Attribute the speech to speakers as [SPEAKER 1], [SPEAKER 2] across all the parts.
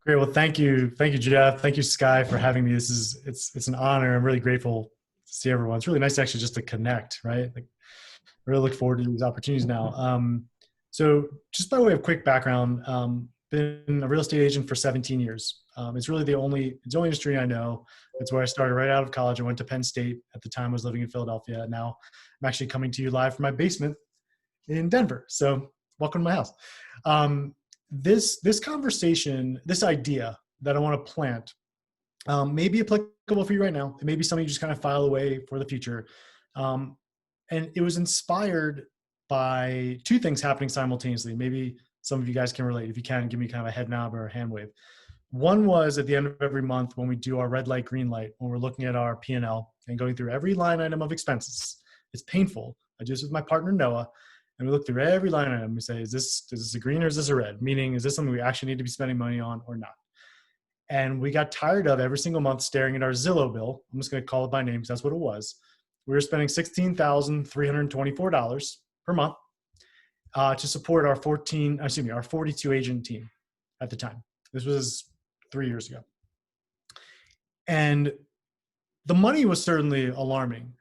[SPEAKER 1] Great. Well, thank you, Jeff. Thank you, Sky, for having me. It's an honor. I'm really grateful to see everyone. It's really nice actually just to connect, right? Like, I really look forward to these opportunities now. So, just by way of quick background, been a real estate agent for 17 years. It's the only industry I know. It's where I started right out of college. I went to Penn State at the time. I was living in Philadelphia. Now I'm actually coming to you live from my basement in Denver. So, welcome to my house. Um, this conversation, this idea that I want to plant, may be applicable for you right now. It may be something you just kind of file away for the future. Um, and it was inspired by two things happening simultaneously. Maybe some of you guys can relate. If you can, give me kind of a head nod or a hand wave. One was at the end of every month when we do our red light, green light, when we're looking at our P&L and going through every line item of expenses. It's painful. I do this with my partner, Noah, and we look through every line item. We say, is this a green or is this a red? Meaning, is this something we actually need to be spending money on or not? And we got tired of every single month staring at our Zillow bill. I'm just going to call it by name because that's what it was. We were spending $16,324 per month to support our 42 agent team at the time. This was 3 years ago. And the money was certainly alarming.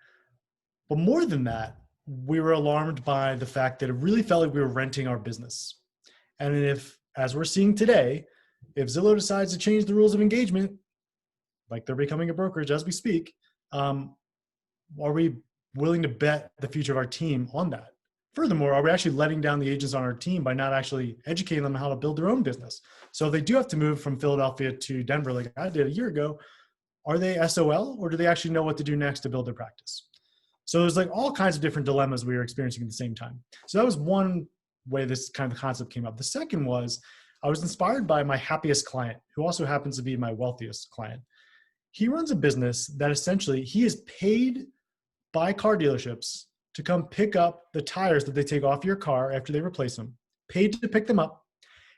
[SPEAKER 1] But more than that, we were alarmed by the fact that it really felt like we were renting our business. And if, as we're seeing today, if Zillow decides to change the rules of engagement, like they're becoming a brokerage as we speak, are we willing to bet the future of our team on that? Furthermore, are we actually letting down the agents on our team by not actually educating them how to build their own business? So if they do have to move from Philadelphia to Denver, like I did a year ago, are they SOL or do they actually know what to do next to build their practice? So there's like all kinds of different dilemmas we were experiencing at the same time. So that was one way this kind of concept came up. The second was I was inspired by my happiest client, who also happens to be my wealthiest client. He runs a business that essentially he is paid by car dealerships to come pick up the tires that they take off your car after they replace them, paid to pick them up,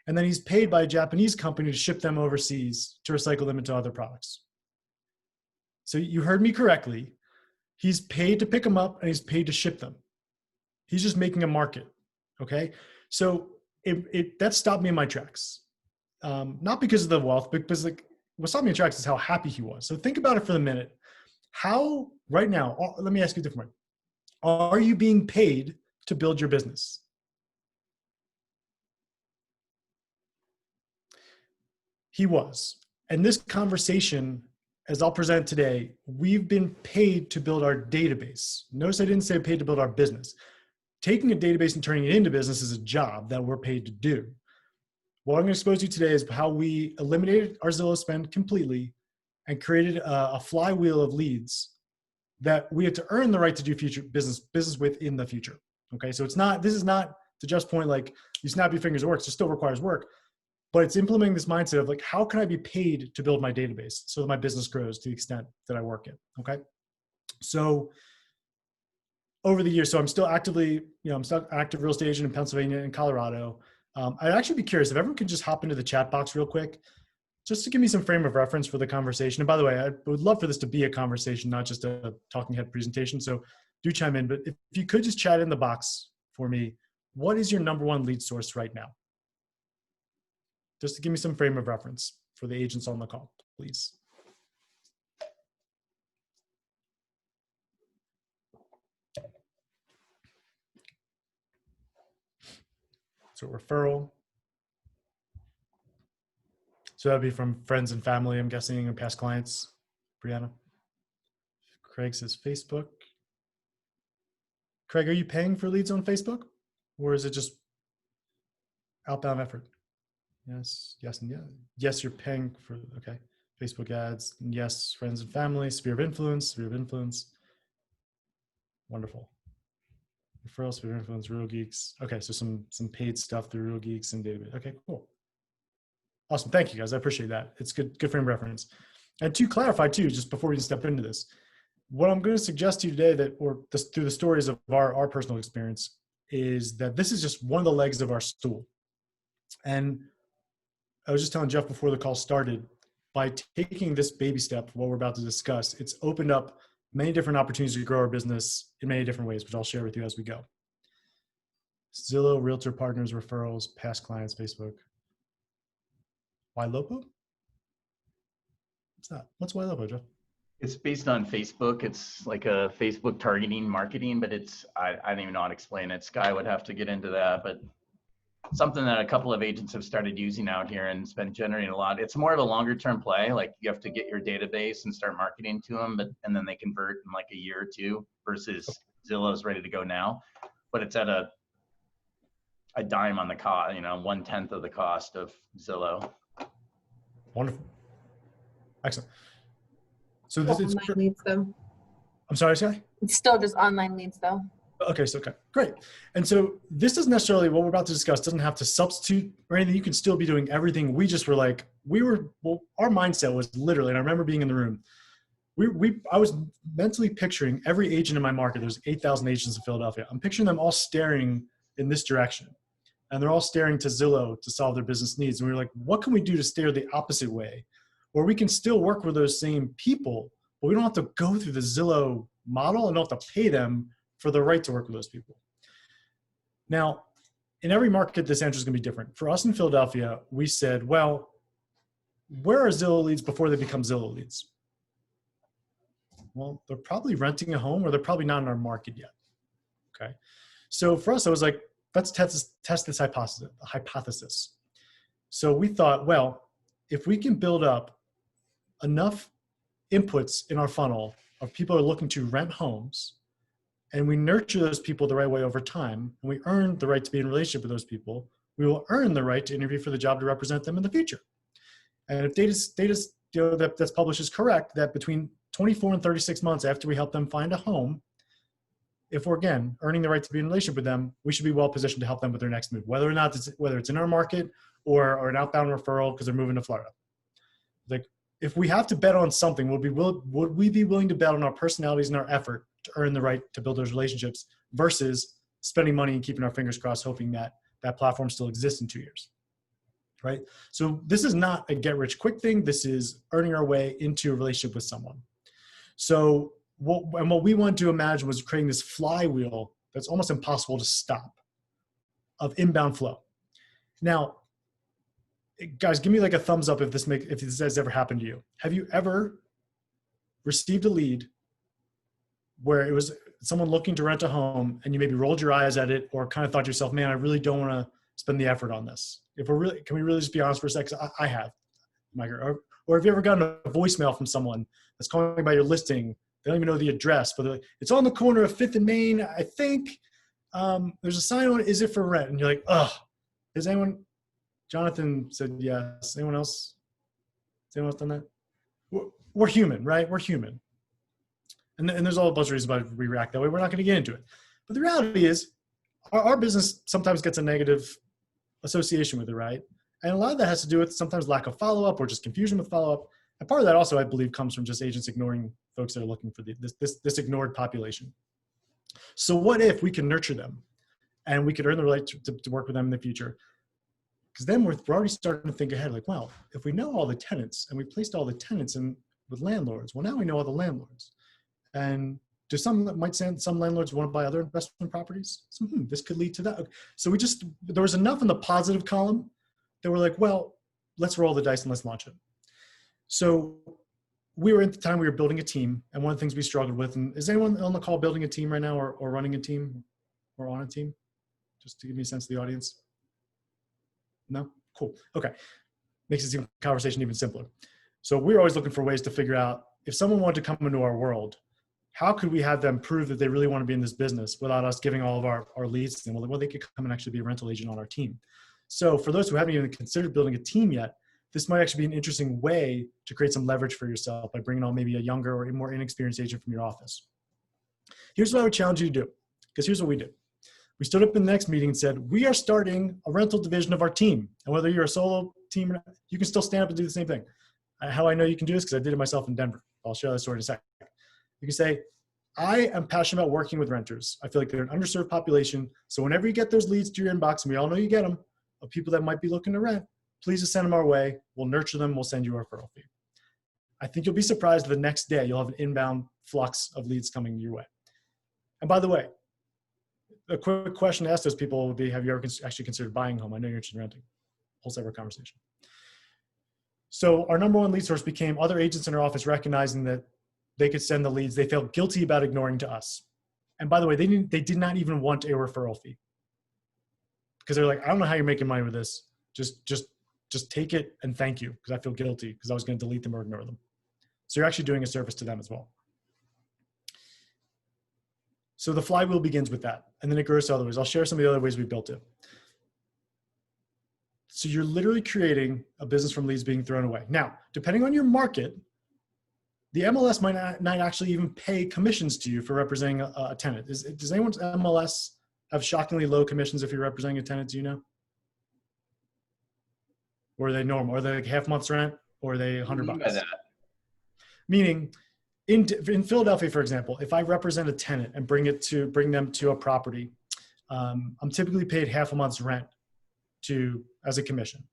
[SPEAKER 1] and then he's paid by a Japanese company to ship them overseas to recycle them into other products. So you heard me correctly. He's paid to pick them up and he's paid to ship them. He's just making a market. Okay. So that stopped me in my tracks. Not because of the wealth, but because like what stopped me in tracks is how happy he was. So think about it for the minute. How right now, let me ask you a different way. Are you being paid to build your business? He was. And this conversation, as I'll present today, we've been paid to build our database. Notice I didn't say paid to build our business. Taking a database and turning it into business is a job that we're paid to do. What I'm going to expose you today is how we eliminated our Zillow spend completely and created a flywheel of leads that we have to earn the right to do future business with in the future. Okay, so this is not to just point like you snap your fingers, it works. It still requires work, but it's implementing this mindset of like, how can I be paid to build my database so that my business grows to the extent that I work it? Okay, so over the years, so I'm still active real estate agent in Pennsylvania and Colorado. I'd actually be curious if everyone could just hop into the chat box real quick, just to give me some frame of reference for the conversation. And by the way, I would love for this to be a conversation, not just a talking head presentation. So do chime in, but if you could just chat in the box for me, what is your number one lead source right now? Just to give me some frame of reference for the agents on the call, please. So referral. So that'd be from friends and family, I'm guessing, and past clients. Brianna. Craig says Facebook. Craig, are you paying for leads on Facebook? Or is it just outbound effort? Yes, yes, and yeah. Yes, you're paying for, okay. Facebook ads, and yes, friends and family, sphere of influence. Wonderful. Referrals, sphere of influence, Real Geeks. Okay, so some paid stuff through Real Geeks and database. Okay, cool. Awesome, thank you guys, I appreciate that. It's good frame of reference. And to clarify too, just before we step into this, what I'm going to suggest to you today through the stories of our personal experience is that this is just one of the legs of our stool. And I was just telling Jeff before the call started, by taking this baby step, what we're about to discuss, it's opened up many different opportunities to grow our business in many different ways, which I'll share with you as we go. Zillow, Realtor Partners, referrals, past clients, Facebook. Why Lopo? What's that? What's White Lobo, Jeff?
[SPEAKER 2] It's based on Facebook. It's like a Facebook targeting marketing, but I don't even know how to explain it. Sky would have to get into that, but something that a couple of agents have started using out here and it's been generating a lot. It's more of a longer term play. Like you have to get your database and start marketing to them, and then they convert in like a year or two versus Zillow's ready to go now. But it's at a dime on the cost, 1/10 of the cost of Zillow.
[SPEAKER 1] Wonderful. Excellent. So
[SPEAKER 3] Still
[SPEAKER 1] this is
[SPEAKER 3] online leads though.
[SPEAKER 1] I'm sorry, Sky?
[SPEAKER 3] It's still just online leads though.
[SPEAKER 1] Okay, great. And so this doesn't necessarily, what we're about to discuss doesn't have to substitute or anything. You can still be doing everything. We just were like, our mindset was literally, and I remember being in the room, I was mentally picturing every agent in my market. There's 8,000 agents in Philadelphia. I'm picturing them all staring in this direction. And they're all staring to Zillow to solve their business needs. And we were like, what can we do to steer the opposite way? Where we can still work with those same people, but we don't have to go through the Zillow model and don't have to pay them for the right to work with those people. Now, in every market, this answer is going to be different. For us in Philadelphia, we said, well, where are Zillow leads before they become Zillow leads? Well, they're probably renting a home or they're probably not in our market yet. Okay. So for us, I was like, let's test this hypothesis. So we thought, well, if we can build up enough inputs in our funnel of people who are looking to rent homes, and we nurture those people the right way over time, and we earn the right to be in a relationship with those people, we will earn the right to interview for the job to represent them in the future. And if data that's published is correct, that between 24 and 36 months after we help them find a home, if we're, again, earning the right to be in a relationship with them, we should be well positioned to help them with their next move, whether it's in our market or an outbound referral because they're moving to Florida. Like, if we have to bet on something, would we be willing to bet on our personalities and our effort to earn the right to build those relationships versus spending money and keeping our fingers crossed, hoping that that platform still exists in 2 years, right? So this is not a get rich quick thing. This is earning our way into a relationship with someone. So what we wanted to imagine was creating this flywheel that's almost impossible to stop of inbound flow. Now, guys, give me like a thumbs up if this has ever happened to you. Have you ever received a lead where it was someone looking to rent a home and you maybe rolled your eyes at it or kind of thought to yourself, man, I really don't want to spend the effort on this? Can we really just be honest for a second? I have. Or have you ever gotten a voicemail from someone that's calling about your listing? They don't even know the address, but like, it's on the corner of 5th and Main, I think. There's a sign on it, is it for rent? And you're like, has anyone, Jonathan said yes. Anyone else? Has anyone else done that? We're human, right? We're human. And there's all a bunch of reasons why we react that way. We're not going to get into it. But the reality is our business sometimes gets a negative association with it, right? And a lot of that has to do with sometimes lack of follow-up or just confusion with follow-up. And part of that also, I believe, comes from just agents ignoring folks that are looking for this ignored population. So what if we can nurture them and we could earn the right to work with them in the future? Because then we're already starting to think ahead, like, well, if we know all the tenants and we placed all the tenants in with landlords, well, now we know all the landlords. And some landlords want to buy other investment properties? So, this could lead to that. So there was enough in the positive column that we're like, well, let's roll the dice and let's launch it. So we were building a team. And one of the things we struggled with, and is anyone on the call building a team right now or running a team or on a team? Just to give me a sense of the audience. No? Cool. Okay. Makes the conversation even simpler. So we're always looking for ways to figure out if someone wanted to come into our world, how could we have them prove that they really want to be in this business without us giving all of our leads? And well, they could come and actually be a rental agent on our team. So for those who haven't even considered building a team yet, this might actually be an interesting way to create some leverage for yourself by bringing on maybe a younger or more inexperienced agent from your office. Here's what I would challenge you to do, because here's what we did. We stood up in the next meeting and said, we are starting a rental division of our team. And whether you're a solo team or not, you can still stand up and do the same thing. How I know you can do this, because I did it myself in Denver. I'll share that story in a second. You can say, I am passionate about working with renters. I feel like they're an underserved population. So whenever you get those leads to your inbox, and we all know you get them, of people that might be looking to rent, please just send them our way. We'll nurture them. We'll send you a referral fee. I think you'll be surprised the next day you'll have an inbound flux of leads coming your way. And by the way, a quick question to ask those people would be, have you ever actually considered buying a home? I know you're interested in renting. Whole separate conversation. So our number one lead source became other agents in our office recognizing that they could send the leads they felt guilty about ignoring to us. And by the way, they did not even want a referral fee, because they're like, I don't know how you're making money with this. Just take it and thank you, because I feel guilty because I was going to delete them or ignore them. So you're actually doing a service to them as well. So the flywheel begins with that, and then it grows to other ways. I'll share some of the other ways we built it. So you're literally creating a business from leads being thrown away. Now, depending on your market, the MLS might not actually even pay commissions to you for representing a tenant. Does anyone's MLS have shockingly low commissions if you're representing a tenant, do you know? Or are they normal? Are they like half month's rent, or are they $100? Meaning, in Philadelphia, for example, if I represent a tenant and bring them to a property, I'm typically paid half a month's rent as a commission.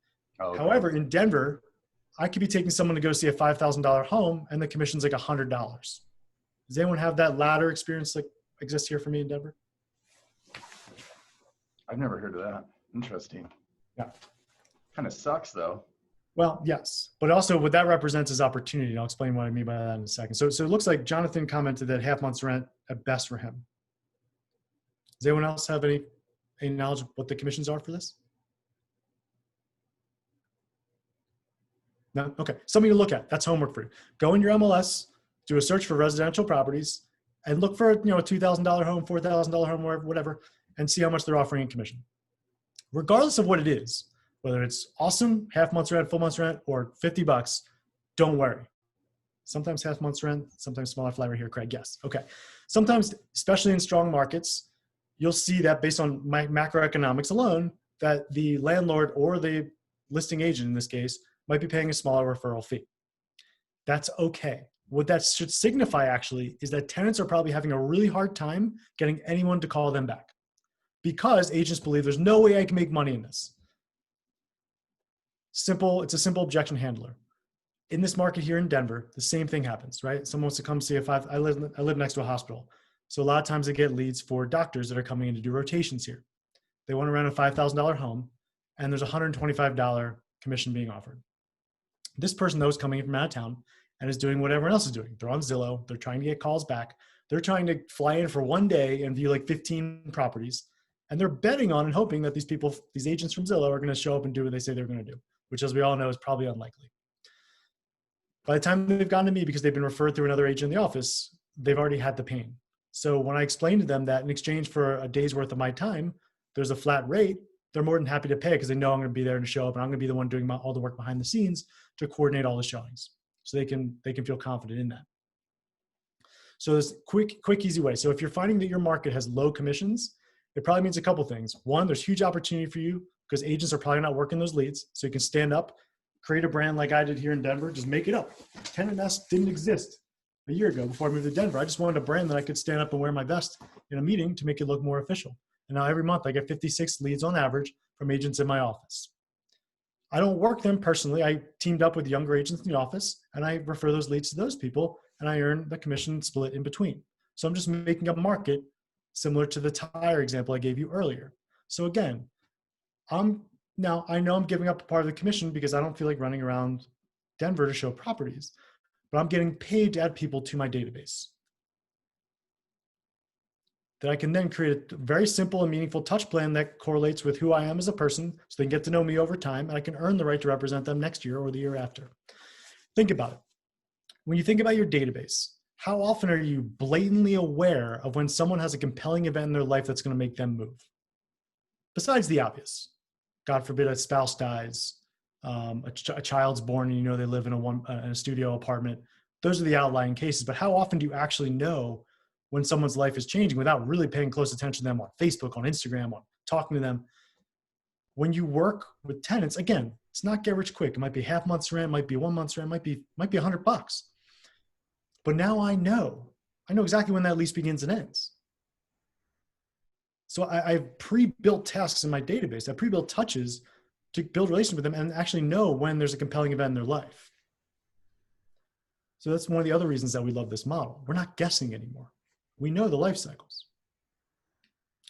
[SPEAKER 1] Okay. However, in Denver, I could be taking someone to go see a $5,000 home and the commission's like $100. Does anyone have that latter experience like exists here for me in Denver?
[SPEAKER 2] I've never heard of that. Interesting.
[SPEAKER 1] Yeah.
[SPEAKER 2] Kind of sucks though.
[SPEAKER 1] Well, yes, but also what that represents is opportunity. And I'll explain what I mean by that in a second. So it looks like Jonathan commented that half month's rent at best for him. Does anyone else have any knowledge of what the commissions are for this? No? Okay. Something to look at. That's homework for you. Go in your MLS, do a search for residential properties, and look for a $2,000 home, $4,000 home, whatever, and see how much they're offering in commission. Regardless of what it is, whether it's awesome, half month's rent, full month's rent, or $50, don't worry. Sometimes half month's rent, sometimes smaller flavor here, Craig. Yes. Okay. Sometimes, especially in strong markets, you'll see that based on macroeconomics alone, that the landlord or the listing agent in this case might be paying a smaller referral fee. That's okay. What that should signify actually is that tenants are probably having a really hard time getting anyone to call them back, because agents believe there's no way I can make money in this. It's a simple objection handler. In this market here in Denver, the same thing happens, right? Someone wants to come see I live next to a hospital. So a lot of times I get leads for doctors that are coming in to do rotations here. They want to rent a $5,000 home, and there's a $125 commission being offered. This person though is coming in from out of town and is doing what everyone else is doing. They're on Zillow. They're trying to get calls back. They're trying to fly in for one day and view like 15 properties. And they're betting on and hoping that these agents from Zillow are going to show up and do what they say they're going to do, which, as we all know, is probably unlikely. By the time they've gotten to me because they've been referred through another agent in the office, they've already had the pain. So when I explain to them that in exchange for a day's worth of my time, there's a flat rate, they're more than happy to pay because they know I'm going to be there to show up, and I'm going to be the one doing all the work behind the scenes to coordinate all the showings. So they can feel confident in that. So this quick, easy way. So if you're finding that your market has low commissions, it probably means a couple things. One, there's huge opportunity for you because agents are probably not working those leads. So you can stand up, create a brand like I did here in Denver, just make it up. Tenant Nest didn't exist a year ago before I moved to Denver. I just wanted a brand that I could stand up and wear my vest in a meeting to make it look more official. And now every month I get 56 leads on average from agents in my office. I don't work them personally. I teamed up with younger agents in the office and I refer those leads to those people and I earn the commission split in between. So I'm just making a market similar to the tire example I gave you earlier. So again, now I know I'm giving up a part of the commission because I don't feel like running around Denver to show properties, but I'm getting paid to add people to my database that I can then create a very simple and meaningful touch plan that correlates with who I am as a person so they can get to know me over time and I can earn the right to represent them next year or the year after. Think about it. When you think about your database, how often are you blatantly aware of when someone has a compelling event in their life that's going to make them move? Besides the obvious, God forbid a spouse dies, a child's born and they live in a studio apartment. Those are the outlying cases, but how often do you actually know when someone's life is changing without really paying close attention to them on Facebook, on Instagram, on talking to them? When you work with tenants, again, it's not get rich quick. It might be half month's rent, might be 1 month's rent, might be $100. But now I know exactly when that lease begins and ends. So I've pre-built tasks in my database. I pre-built touches to build relations with them and actually know when there's a compelling event in their life. So that's one of the other reasons that we love this model. We're not guessing anymore. We know the life cycles.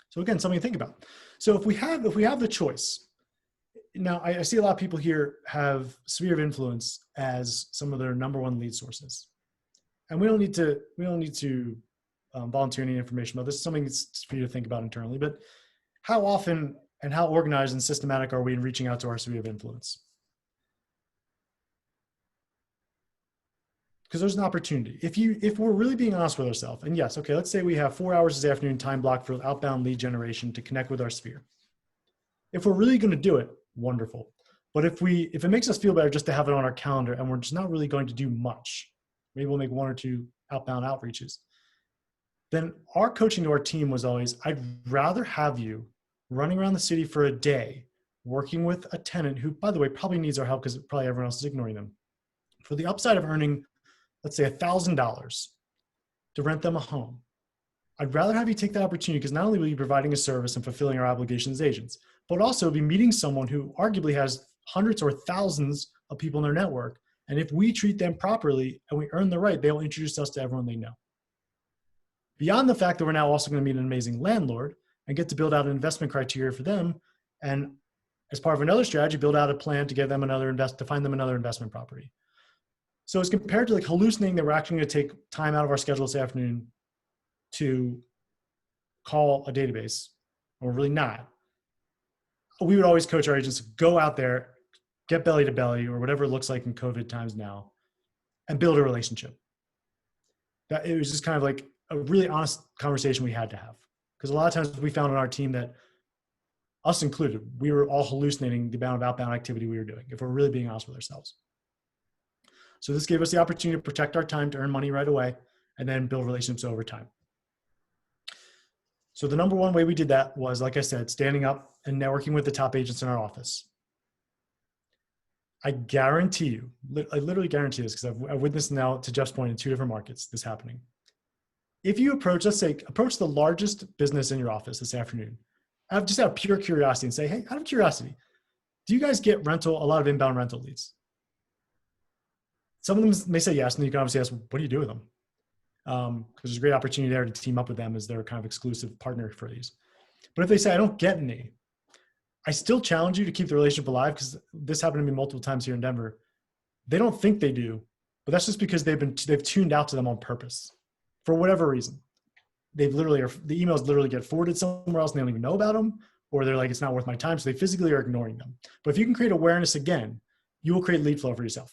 [SPEAKER 1] So again, something to think about. So if we have the choice, now I see a lot of people here have sphere of influence as some of their number one lead sources. And we don't need to volunteer any information about this. It's something that's for you to think about internally, but how often and how organized and systematic are we in reaching out to our sphere of influence? Because there's an opportunity. If we're really being honest with ourselves, and yes, okay, let's say we have 4 hours this afternoon time blocked for outbound lead generation to connect with our sphere. If we're really going to do it, wonderful. But if it makes us feel better just to have it on our calendar and we're just not really going to do much, maybe we'll make 1 or 2 outbound outreaches, then our coaching to our team was always, I'd rather have you running around the city for a day, working with a tenant who, by the way, probably needs our help because probably everyone else is ignoring them, for the upside of earning, let's say $1,000 to rent them a home. I'd rather have you take that opportunity because not only will you be providing a service and fulfilling our obligations as agents, but also be meeting someone who arguably has hundreds or thousands of people in their network. And if we treat them properly and we earn the right, they'll introduce us to everyone they know. Beyond the fact that we're now also going to meet an amazing landlord and get to build out an investment criteria for them. And as part of another strategy, build out a plan to get them to find them another investment property. So as compared to like hallucinating that we're actually going to take time out of our schedule this afternoon to call a database, or we're really not, we would always coach our agents to go out there, get belly to belly or whatever it looks like in COVID times now, and build a relationship. That it was just kind of like a really honest conversation we had to have. Because a lot of times we found on our team that, us included, we were all hallucinating the amount of outbound activity we were doing, if we're really being honest with ourselves. So this gave us the opportunity to protect our time to earn money right away and then build relationships over time. So the number one way we did that was, like I said, standing up and networking with the top agents in our office. I guarantee you, I literally guarantee this because I've witnessed now, to Jeff's point, in 2 different markets, this happening. If you approach the largest business in your office this afternoon, just out of pure curiosity and say, hey, out of curiosity, do you guys get a lot of inbound rental leads? Some of them may say yes, and you can obviously ask, what do you do with them? Because there's a great opportunity there to team up with them as their kind of exclusive partner for these. But if they say, I don't get any, I still challenge you to keep the relationship alive, because this happened to me multiple times here in Denver. They don't think they do, but that's just because they've tuned out to them on purpose for whatever reason. The emails literally get forwarded somewhere else and they don't even know about them, or they're like, it's not worth my time. So they physically are ignoring them. But if you can create awareness again, you will create lead flow for yourself.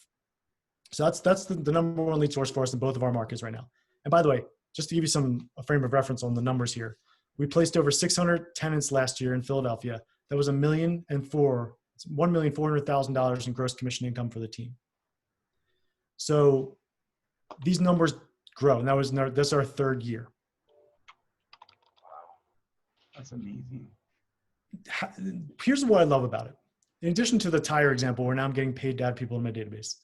[SPEAKER 1] So that's the number one lead source for us in both of our markets right now. And by the way, just to give you a frame of reference on the numbers here, we placed over 600 tenants last year in Philadelphia. That was $1,400,000 in gross commission income for the team. So these numbers grow, and that's our 3rd year.
[SPEAKER 2] Wow, that's amazing.
[SPEAKER 1] Here's what I love about it. In addition to the tire example, where now I'm getting paid to add people in my database.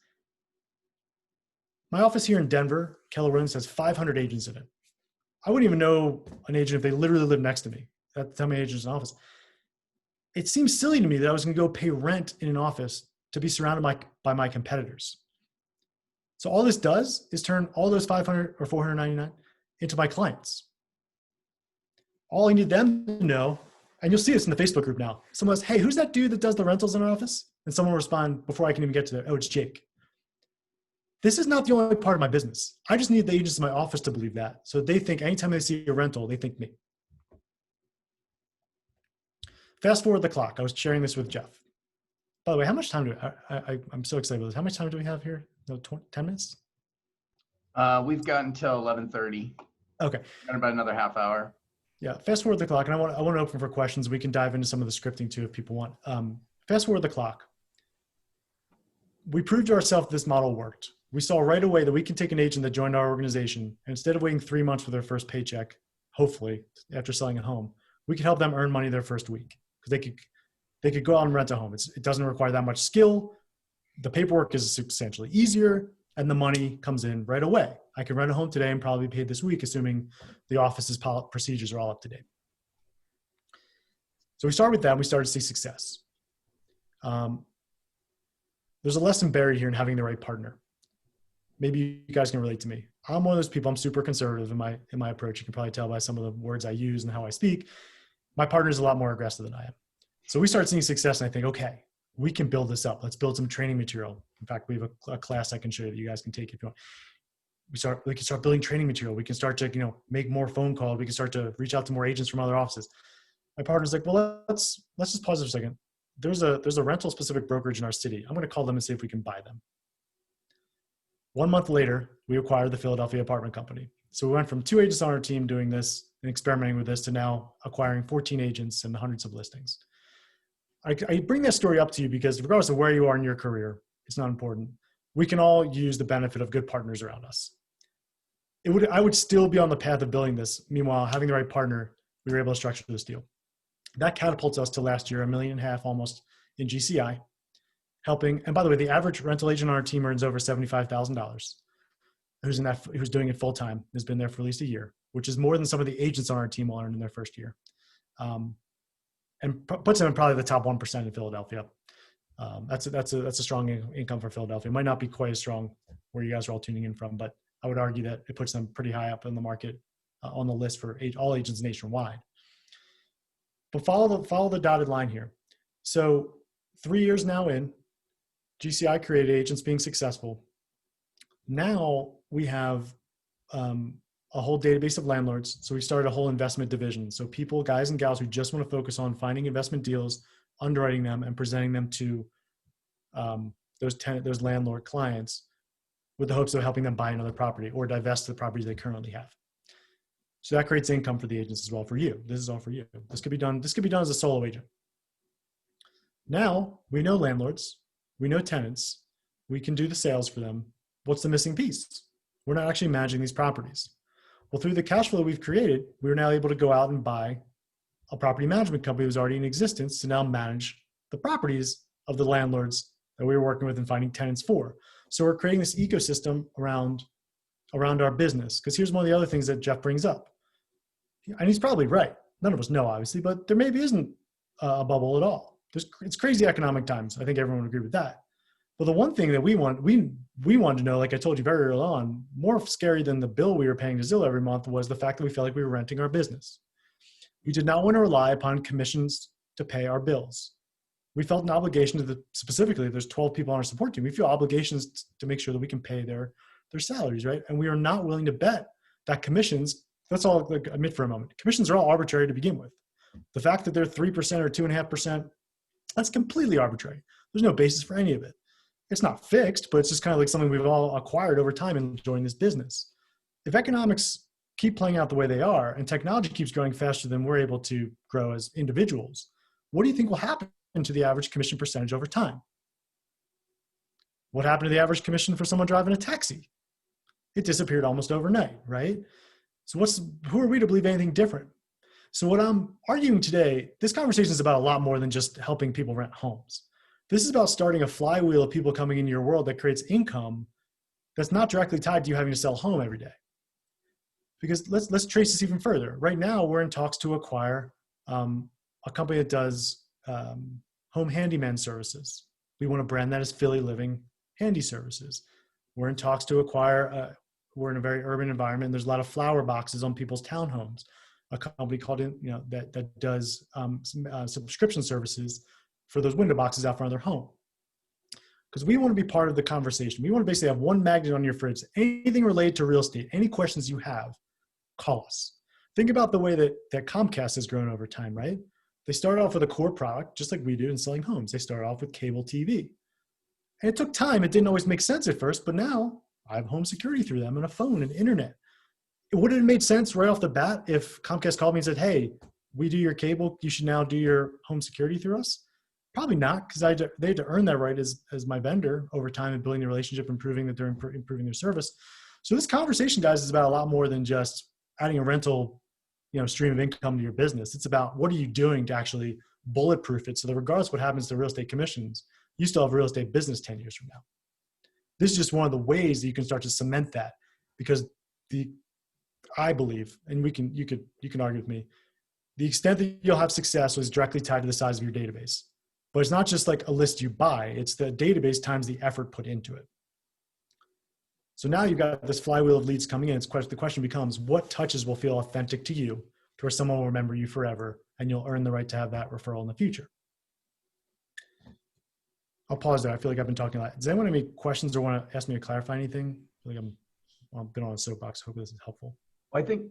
[SPEAKER 1] My office here in Denver, Keller Williams, has 500 agents in it. I wouldn't even know an agent if they literally lived next to me. That's how many agents in the office. It seems silly to me that I was going to go pay rent in an office to be surrounded by my competitors. So all this does is turn all those 500 or 499 into my clients. All I need them to know, and you'll see this in the Facebook group now. Someone says, hey, who's that dude that does the rentals in our office? And someone will respond before I can even get to it. Oh, it's Jake. This is not the only part of my business. I just need the agents in my office to believe that. So they think anytime they see a rental, they think me. Fast forward the clock. I was sharing this with Jeff. By the way, how much time do I'm so excited about this. How much time do we have here? No, 10 minutes?
[SPEAKER 2] We've got until 11:30.
[SPEAKER 1] Okay.
[SPEAKER 2] Got about another half hour.
[SPEAKER 1] Yeah. Fast forward the clock. And I want to open for questions. We can dive into some of the scripting too, if people want. Fast forward the clock. We proved to ourselves this model worked. We saw right away that we can take an agent that joined our organization, and instead of waiting 3 months for their first paycheck, hopefully after selling a home, we could help them earn money their first week, because they could go out and rent a home. It doesn't require that much skill. The paperwork is substantially easier, and the money comes in right away. I can rent a home today and probably be paid this week, assuming the office's procedures are all up to date. So we started with that, and we started to see success. There's a lesson buried here in having the right partner. Maybe you guys can relate to me. I'm one of those people, I'm super conservative in my approach. You can probably tell by some of the words I use and how I speak. My partner is a lot more aggressive than I am. So we start seeing success, and I think, okay, we can build this up. Let's build some training material. In fact, we have a class I can show you that you guys can take if you want. We can start building training material. We can start to, make more phone calls. We can start to reach out to more agents from other offices. My partner's like, well, let's just pause for a second. There's a rental specific brokerage in our city. I'm going to call them and see if we can buy them. 1 month later, we acquired the Philadelphia apartment company. So we went from 2 agents on our team doing this and experimenting with this to now acquiring 14 agents and hundreds of listings. I bring that story up to you because regardless of where you are in your career, it's not important. We can all use the benefit of good partners around us. I would still be on the path of building this. Meanwhile, having the right partner, we were able to structure this deal. That catapults us to last year, $1.5 million almost in GCI, helping. And by the way, the average rental agent on our team earns over $75,000. Who's doing it full time, has been there for at least a year, which is more than some of the agents on our team will earn in their first year, and puts them in probably the top 1% in Philadelphia. That's a strong income for Philadelphia. It might not be quite as strong where you guys are all tuning in from, but I would argue that it puts them pretty high up in the market on the list for all agents nationwide. But follow the dotted line here. So 3 years now in, GCI created agents being successful. Now we have a whole database of landlords. So we started a whole investment division. So people, guys and gals who just want to focus on finding investment deals, underwriting them, and presenting them to those landlord clients with the hopes of helping them buy another property or divest the properties they currently have. So that creates income for the agents as well for you. This is all for you. This could be done as a solo agent. Now we know landlords, we know tenants, we can do the sales for them. What's the missing piece? We're not actually managing these properties. Well, through the cash flow we've created, we're now able to go out and buy a property management company who's already in existence to now manage the properties of the landlords that we were working with and finding tenants for. So we're creating this ecosystem around our business. Because here's one of the other things that Jeff brings up. And he's probably right. None of us know, obviously, but there maybe isn't a bubble at all. It's crazy economic times. I think everyone would agree with that. But the one thing that we wanted to know, like I told you very early on, more scary than the bill we were paying to Zillow every month was the fact that we felt like we were renting our business. We did not want to rely upon commissions to pay our bills. We felt an obligation specifically, there's 12 people on our support team. We feel obligations to make sure that we can pay their salaries, right? And we are not willing to bet that commissions, let's all admit for a moment, commissions are all arbitrary to begin with. The fact that they're 3% or 2.5%, that's completely arbitrary. There's no basis for any of it. It's not fixed, but it's just kind of like something we've all acquired over time in joining this business. If economics keep playing out the way they are and technology keeps growing faster than we're able to grow as individuals, what do you think will happen to the average commission percentage over time? What happened to the average commission for someone driving a taxi? It disappeared almost overnight, right? So who are we to believe anything different? So what I'm arguing today, this conversation is about a lot more than just helping people rent homes. This is about starting a flywheel of people coming into your world that creates income that's not directly tied to you having to sell a home every day. Because let's trace this even further. Right now, we're in talks to acquire a company that does home handyman services. We want to brand that as Philly Living Handy Services. We're in talks to acquire, we're in a very urban environment. There's a lot of flower boxes on people's townhomes. A company called, that does subscription services for those window boxes out front of their home. Because we want to be part of the conversation. We want to basically have one magnet on your fridge. Anything related to real estate, any questions you have, call us. Think about the way that Comcast has grown over time, right? They started off with a core product, just like we do in selling homes. They started off with cable TV. And it took time. It didn't always make sense at first, but now I have home security through them and a phone and internet. Would it have made sense right off the bat if Comcast called me and said, hey, we do your cable, you should now do your home security through us? Probably not, because they had to earn that right as my vendor over time and building the relationship, improving that they're improving their service. So this conversation, guys, is about a lot more than just adding a rental, stream of income to your business. It's about what are you doing to actually bulletproof it so that regardless of what happens to real estate commissions, you still have a real estate business 10 years from now. This is just one of the ways that you can start to cement that, because I believe, and you can argue with me, the extent that you'll have success is directly tied to the size of your database. But it's not just like a list you buy, it's the database times the effort put into it. So now you've got this flywheel of leads coming in. The question becomes, what touches will feel authentic to you to where someone will remember you forever and you'll earn the right to have that referral in the future? I'll pause there. I feel like I've been talking a lot. Does anyone have any questions or want to ask me to clarify anything? I feel like I've been on a soapbox. Hopefully this is helpful.
[SPEAKER 2] I think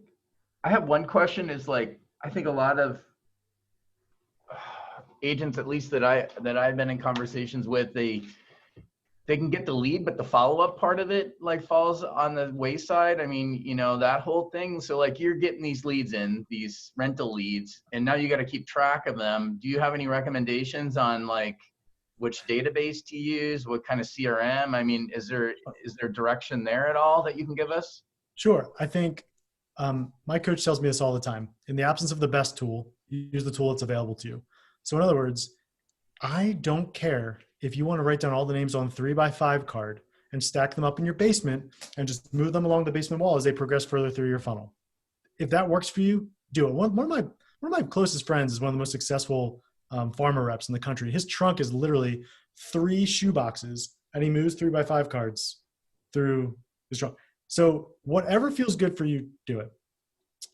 [SPEAKER 2] I have one question is like, I think a lot of agents, at least that I've been in conversations with, they can get the lead, but the follow-up part of it like falls on the wayside. I mean, you know, that whole thing. So like you're getting these leads in, these rental leads, and now you got to keep track of them. Do you have any recommendations on like which database to use, what kind of CRM? I mean, is there direction there at all that you can give us?
[SPEAKER 1] Sure. I think my coach tells me this all the time. In the absence of the best tool, use the tool that's available to you. So in other words, I don't care if you want to write down all the names on 3x5 card and stack them up in your basement and just move them along the basement wall as they progress further through your funnel. If that works for you, do it. One of my closest friends is one of the most successful farmer reps in the country. His trunk is literally 3 shoe boxes, and he moves 3x5 cards through his trunk. So whatever feels good for you, do it.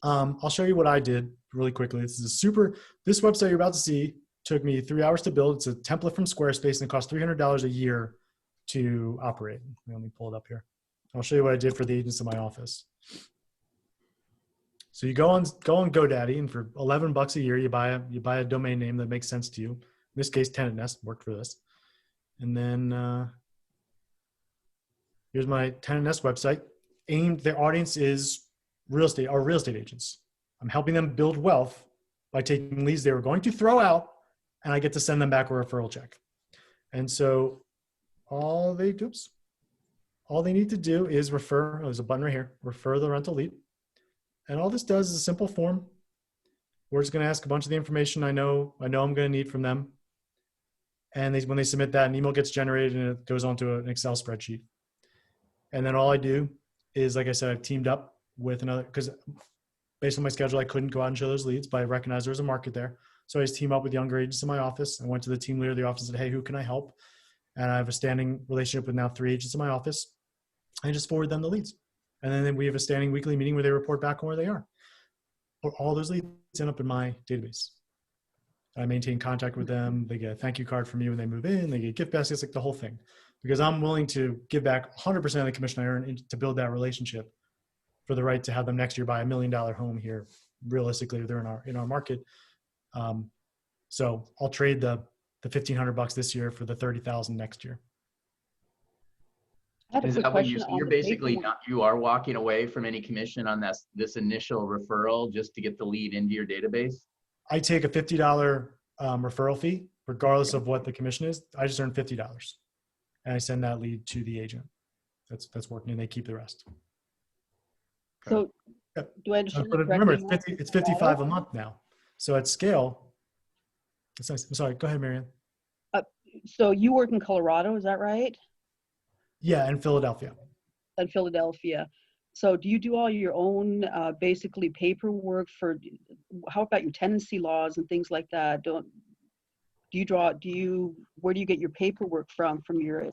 [SPEAKER 1] I'll show you what I did really quickly. This website you're about to see took me 3 hours to build. It's a template from Squarespace, and it costs $300 a year to operate. Let me pull it up here. I'll show you what I did for the agents in my office. So you go on GoDaddy, and for $11 a year, you buy a domain name that makes sense to you. In this case, Tenant Nest worked for this. And then here's my Tenant Nest website. Their audience is real estate agents. I'm helping them build wealth by taking leads they were going to throw out, and I get to send them back a referral check. And so all they need to do is refer. There's a button right here, refer the rental lead. And all this does is a simple form. We're just going to ask a bunch of the information I know I'm going to need from them. And when they submit that, an email gets generated and it goes onto an Excel spreadsheet. And then all I do is, like I said, I've teamed up with another, because based on my schedule, I couldn't go out and show those leads, but I recognized there was a market there. So I just team up with younger agents in my office. I went to the team leader of the office and said, hey, who can I help? And I have a standing relationship with now 3 agents in my office. I just forward them the leads. And then we have a standing weekly meeting where they report back on where they are. All those leads end up in my database. I maintain contact with them. They get a thank you card from me when they move in. They get gift baskets, like the whole thing. Because I'm willing to give back 100% of the commission I earn to build that relationship for the right to have them next year buy $1 million home here. Realistically, they're in our market. So I'll trade the $1,500 this year for the $30,000 next year.
[SPEAKER 2] Is that what you're basically you are walking away from any commission on this initial referral just to get the lead into your database?
[SPEAKER 1] I take a $50 referral fee, regardless of what the commission is. I just earn $50, and I send that lead to the agent. That's working, and they keep the rest.
[SPEAKER 4] So, do I understand?
[SPEAKER 1] But remember, it's $55 a month now. So at scale, it's nice. I'm sorry. Go ahead, Marianne.
[SPEAKER 4] So you work in Colorado, is that right?
[SPEAKER 1] Yeah, and Philadelphia.
[SPEAKER 4] And Philadelphia. So do you do all your own basically paperwork for, how about your tenancy laws and things like that? Where do you get your paperwork from your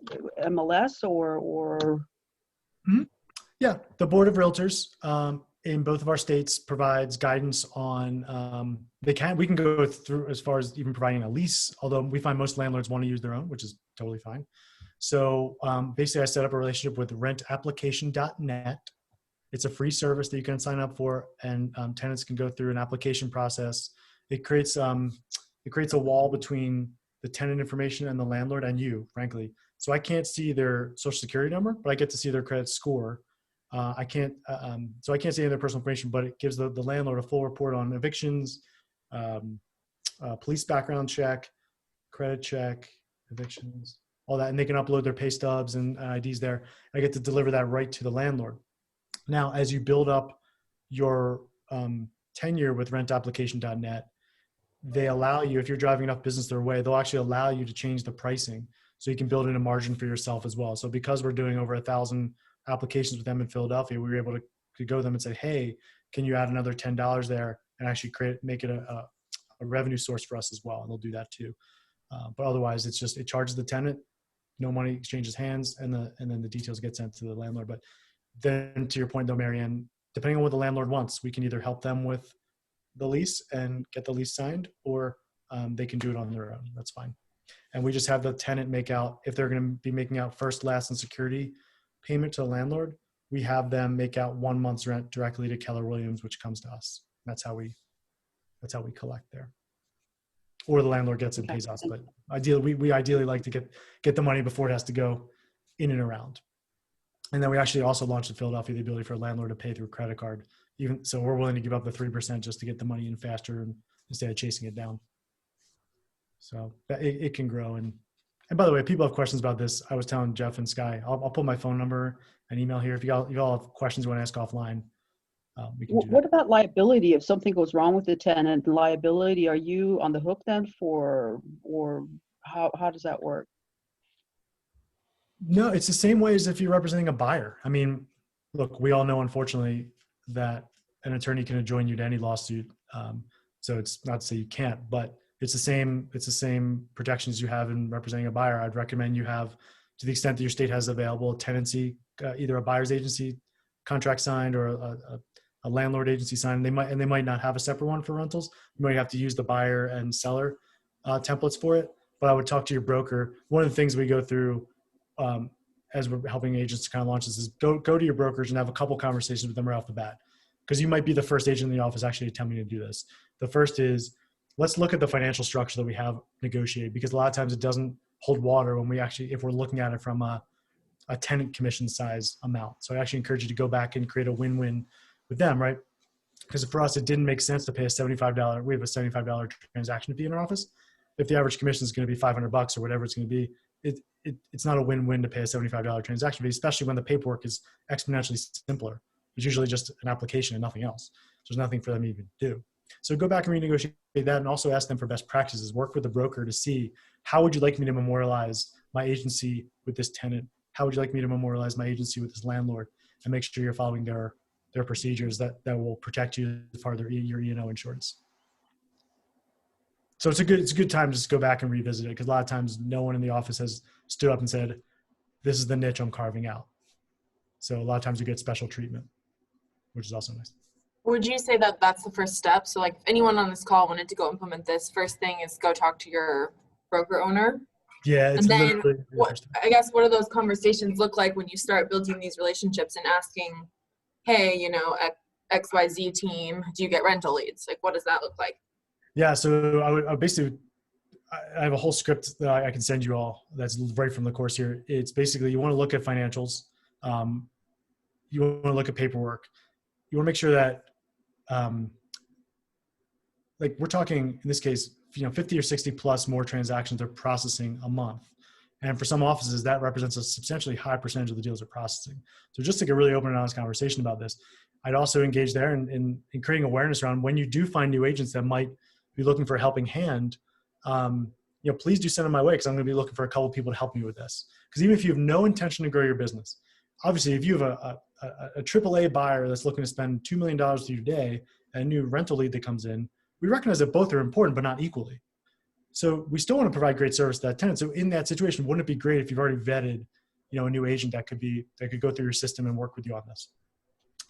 [SPEAKER 4] MLS or?
[SPEAKER 1] Mm-hmm. Yeah, the Board of Realtors in both of our states provides guidance on, we can go through as far as even providing a lease, although we find most landlords want to use their own, which is totally fine. So basically I set up a relationship with rentapplication.net. It's a free service that you can sign up for, and tenants can go through an application process. It creates a wall between the tenant information and the landlord and you, frankly. So I can't see their social security number, but I get to see their credit score. So I can't see any of their personal information, but it gives the landlord a full report on evictions, police background check, credit check, evictions, all that. And they can upload their pay stubs and IDs there. I get to deliver that right to the landlord. Now, as you build up your tenure with rentapplication.net, they allow you, if you're driving enough business their way, they'll actually allow you to change the pricing so you can build in a margin for yourself as well. So because we're doing over 1,000 applications with them in Philadelphia, we were able to go to them and say, hey, can you add another $10 there and actually make it a revenue source for us as well? And they'll do that too. But otherwise, it charges the tenant, no money exchanges hands, and then the details get sent to the landlord. But then to your point though, Marianne, depending on what the landlord wants, we can either help them with the lease and get the lease signed, or they can do it on their own. That's fine. and we just have the tenant make out, if they're going to be making out first, last, and security payment to the landlord, we have them make out 1 month's rent directly to Keller Williams, which comes to us. That's how we collect there. Or the landlord gets it and pays us. But ideally, we ideally like to get the money before it has to go in and around. And then we actually also launched in Philadelphia the ability for a landlord to pay through credit card. Even so, we're willing to give up the 3% just to get the money in faster and instead of chasing it down. So it can grow. And by the way, if people have questions about this, I was telling Jeff and Sky, I'll put my phone number and email here. If you all have questions you want to ask offline, we can do
[SPEAKER 4] What
[SPEAKER 1] that.
[SPEAKER 4] about liability? If something goes wrong with the tenant, liability, are you on the hook then for, or how does that work?
[SPEAKER 1] No, it's the same way as if you're representing a buyer. I mean, look, we all know, unfortunately, that an attorney can adjoin you to any lawsuit. So it's not to say you can't, but it's the same protections you have in representing a buyer. I'd recommend you have, to the extent that your state has available, a tenancy, either a buyer's agency contract signed or a landlord agency signed. They might not have a separate one for rentals. You might have to use the buyer and seller templates for it. But I would talk to your broker. One of the things we go through as we're helping agents to kind of launch this is go to your brokers and have a couple conversations with them right off the bat, because you might be the first agent in the office actually attempting to do this. The first is, let's look at the financial structure that we have negotiated, because a lot of times it doesn't hold water when if we're looking at it from a tenant commission size amount. So I actually encourage you to go back and create a win-win with them, right? Because for us, it didn't make sense to pay we have a $75 transaction fee in our office. If the average commission is going to be $500 or whatever it's going to be, it's not a win-win to pay a $75 transaction fee, especially when the paperwork is exponentially simpler. It's usually just an application and nothing else. There's nothing for them to even do. So go back and renegotiate that, and also ask them for best practices. Work with the broker to see, how would you like me to memorialize my agency with this tenant? How would you like me to memorialize my agency with this landlord? And make sure you're following their procedures that will protect you as part of your E&O insurance. So it's a good time to just go back and revisit it, because a lot of times no one in the office has stood up and said, this is the niche I'm carving out. So a lot of times you get special treatment, which is also nice.
[SPEAKER 3] Would you say that that's the first step? So like if anyone on this call wanted to go implement this, first thing is go talk to your broker owner.
[SPEAKER 1] Yeah, it's
[SPEAKER 3] And then
[SPEAKER 1] literally
[SPEAKER 3] what do those conversations look like when you start building these relationships and asking, hey, XYZ team, do you get rental leads? Like, what does that look like?
[SPEAKER 1] Yeah, so I have a whole script that I can send you all that's right from the course here. It's basically, you want to look at financials. You want to look at paperwork. You want to make sure that, like we're talking in this case, 50 or 60 plus more transactions they're processing a month. And for some offices, that represents a substantially high percentage of the deals they're processing. So just to get really open and honest conversation about this, I'd also engage there in creating awareness around when you do find new agents that might be looking for a helping hand, please do send them my way, because I'm going to be looking for a couple of people to help me with this. Because even if you have no intention to grow your business, obviously if you have a AAA buyer that's looking to spend $2 million to you today and a new rental lead that comes in, we recognize that both are important, but not equally. So we still want to provide great service to that tenant. So in that situation, wouldn't it be great if you've already vetted, a new agent that could go through your system and work with you on this,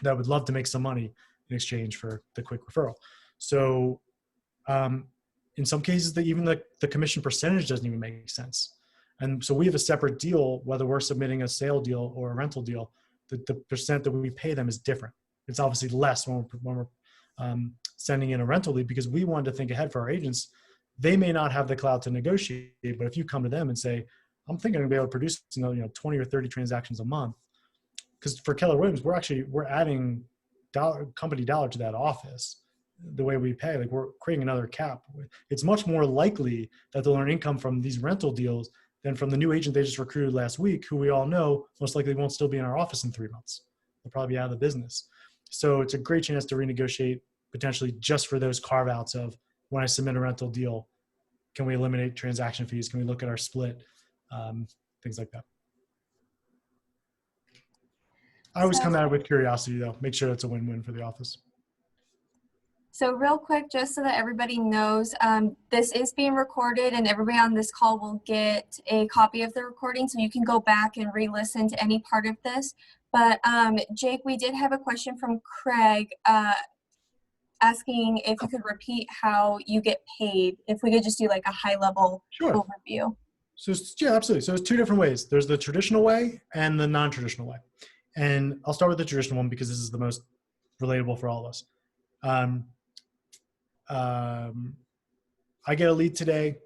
[SPEAKER 1] that would love to make some money in exchange for the quick referral. So in some cases, even the commission percentage doesn't even make sense. And so we have a separate deal, whether we're submitting a sale deal or a rental deal, the percent that we pay them is different. It's obviously less when we're sending in a rental lead, because we wanted to think ahead for our agents. They may not have the clout to negotiate, but if you come to them and say, I'm thinking I'm gonna be able to produce 20 or 30 transactions a month, because for Keller Williams, we're adding company dollar to that office. The way we pay, like we're creating another cap. It's much more likely that they'll earn income from these rental deals than from the new agent they just recruited last week, who we all know most likely won't still be in our office in 3 months. They'll probably be out of the business. So it's a great chance to renegotiate potentially just for those carve outs of, when I submit a rental deal, can we eliminate transaction fees? Can we look at our split? Things like that. I always come at it with curiosity though. Make sure it's a win-win for the office.
[SPEAKER 5] So real quick, just so that everybody knows, this is being recorded and everybody on this call will get a copy of the recording, so you can go back and re-listen to any part of this. But Jake, we did have a question from Craig asking if you could repeat how you get paid, if we could just do like a high level overview.
[SPEAKER 1] So yeah, absolutely. So there's two different ways. There's the traditional way and the non-traditional way. And I'll start with the traditional one because this is the most relatable for all of us. Um, I get a lead today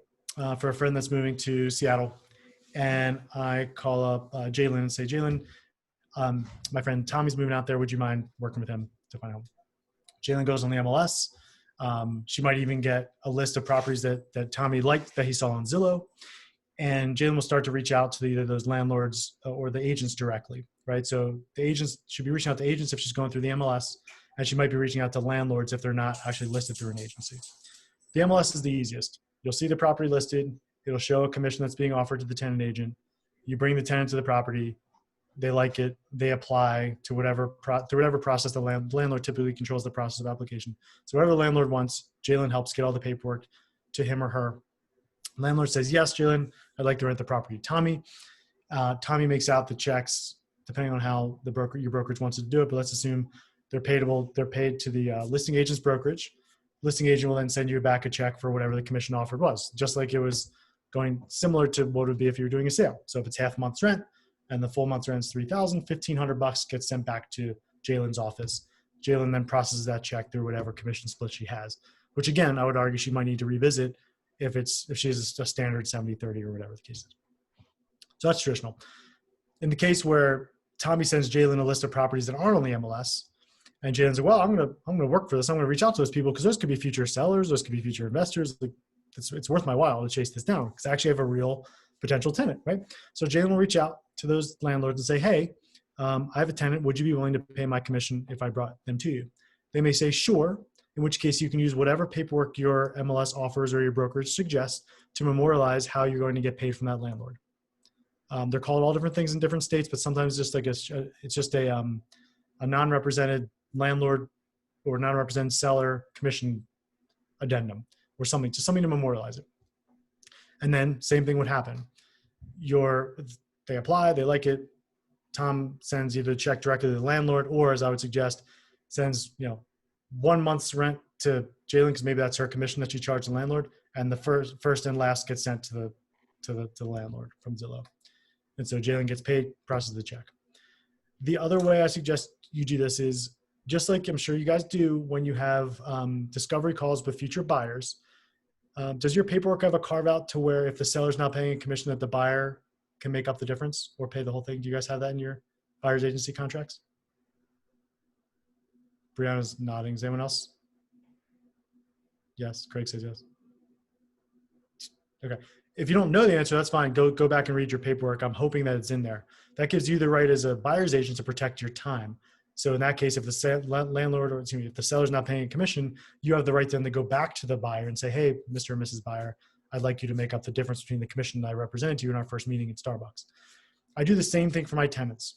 [SPEAKER 1] for a friend that's moving to Seattle, and I call up Jalen and say, Jalen, my friend Tommy's moving out there. Would you mind working with him to find a home? Jalen goes on the MLS. She might even get a list of properties that Tommy liked that he saw on Zillow. And Jalen will start to reach out to either those landlords or the agents directly, right? So the agents should be reaching out to agents if she's going through the MLS, and she might be reaching out to landlords if they're not actually listed through an agency. The MLS is the easiest. You'll see the property listed. It'll show a commission that's being offered to the tenant agent. You bring the tenant to the property. They like it. They apply to whatever process the landlord typically controls the process of application. So whatever the landlord wants, Jalen helps get all the paperwork to him or her. Landlord says, yes, Jalen, I'd like to rent the property. Tommy makes out the checks depending on how your brokerage wants to do it. But let's assume they're paid to the listing agent's brokerage. Listing agent will then send you back a check for whatever the commission offered was, just like it was going similar to what it would be if you were doing a sale. So if it's half a month's rent and the full month's rent is $3,000, $1,500 gets sent back to Jalen's office. Jalen then processes that check through whatever commission split she has, which again, I would argue she might need to revisit if she has a standard 70-30 or whatever the case is. So that's traditional. In the case where Tommy sends Jalen a list of properties that aren't on the MLS, and Jalen's like, well, I'm gonna work for this. I'm gonna reach out to those people because those could be future sellers, those could be future investors. Like, it's worth my while to chase this down because I actually have a real potential tenant, right? So Jalen will reach out to those landlords and say, hey, I have a tenant. Would you be willing to pay my commission if I brought them to you? They may say, sure, in which case you can use whatever paperwork your MLS offers or your brokerage suggests to memorialize how you're going to get paid from that landlord. They're called all different things in different states, but sometimes it's just a non-represented landlord or non-represented seller commission addendum or something to memorialize it. And then same thing would happen. They apply, they like it. Tom sends either a check directly to the landlord, or as I would suggest, sends 1 month's rent to Jalen because maybe that's her commission that she charged the landlord, and the first and last gets sent to the landlord from Zillow. And so Jalen gets paid, processes the check. The other way I suggest you do this is just like I'm sure you guys do when you have discovery calls with future buyers. Does your paperwork have a carve out to where if the seller's not paying a commission that the buyer can make up the difference or pay the whole thing? Do you guys have that in your buyer's agency contracts? Brianna's nodding. Is anyone else? Yes, Craig says yes. Okay. If you don't know the answer, that's fine. Go back and read your paperwork. I'm hoping that it's in there. That gives you the right as a buyer's agent to protect your time. So in that case, if the landlord if the seller's not paying a commission, you have the right then to go back to the buyer and say, hey, Mr. and Mrs. Buyer, I'd like you to make up the difference between the commission that I represented to you in our first meeting at Starbucks. I do the same thing for my tenants,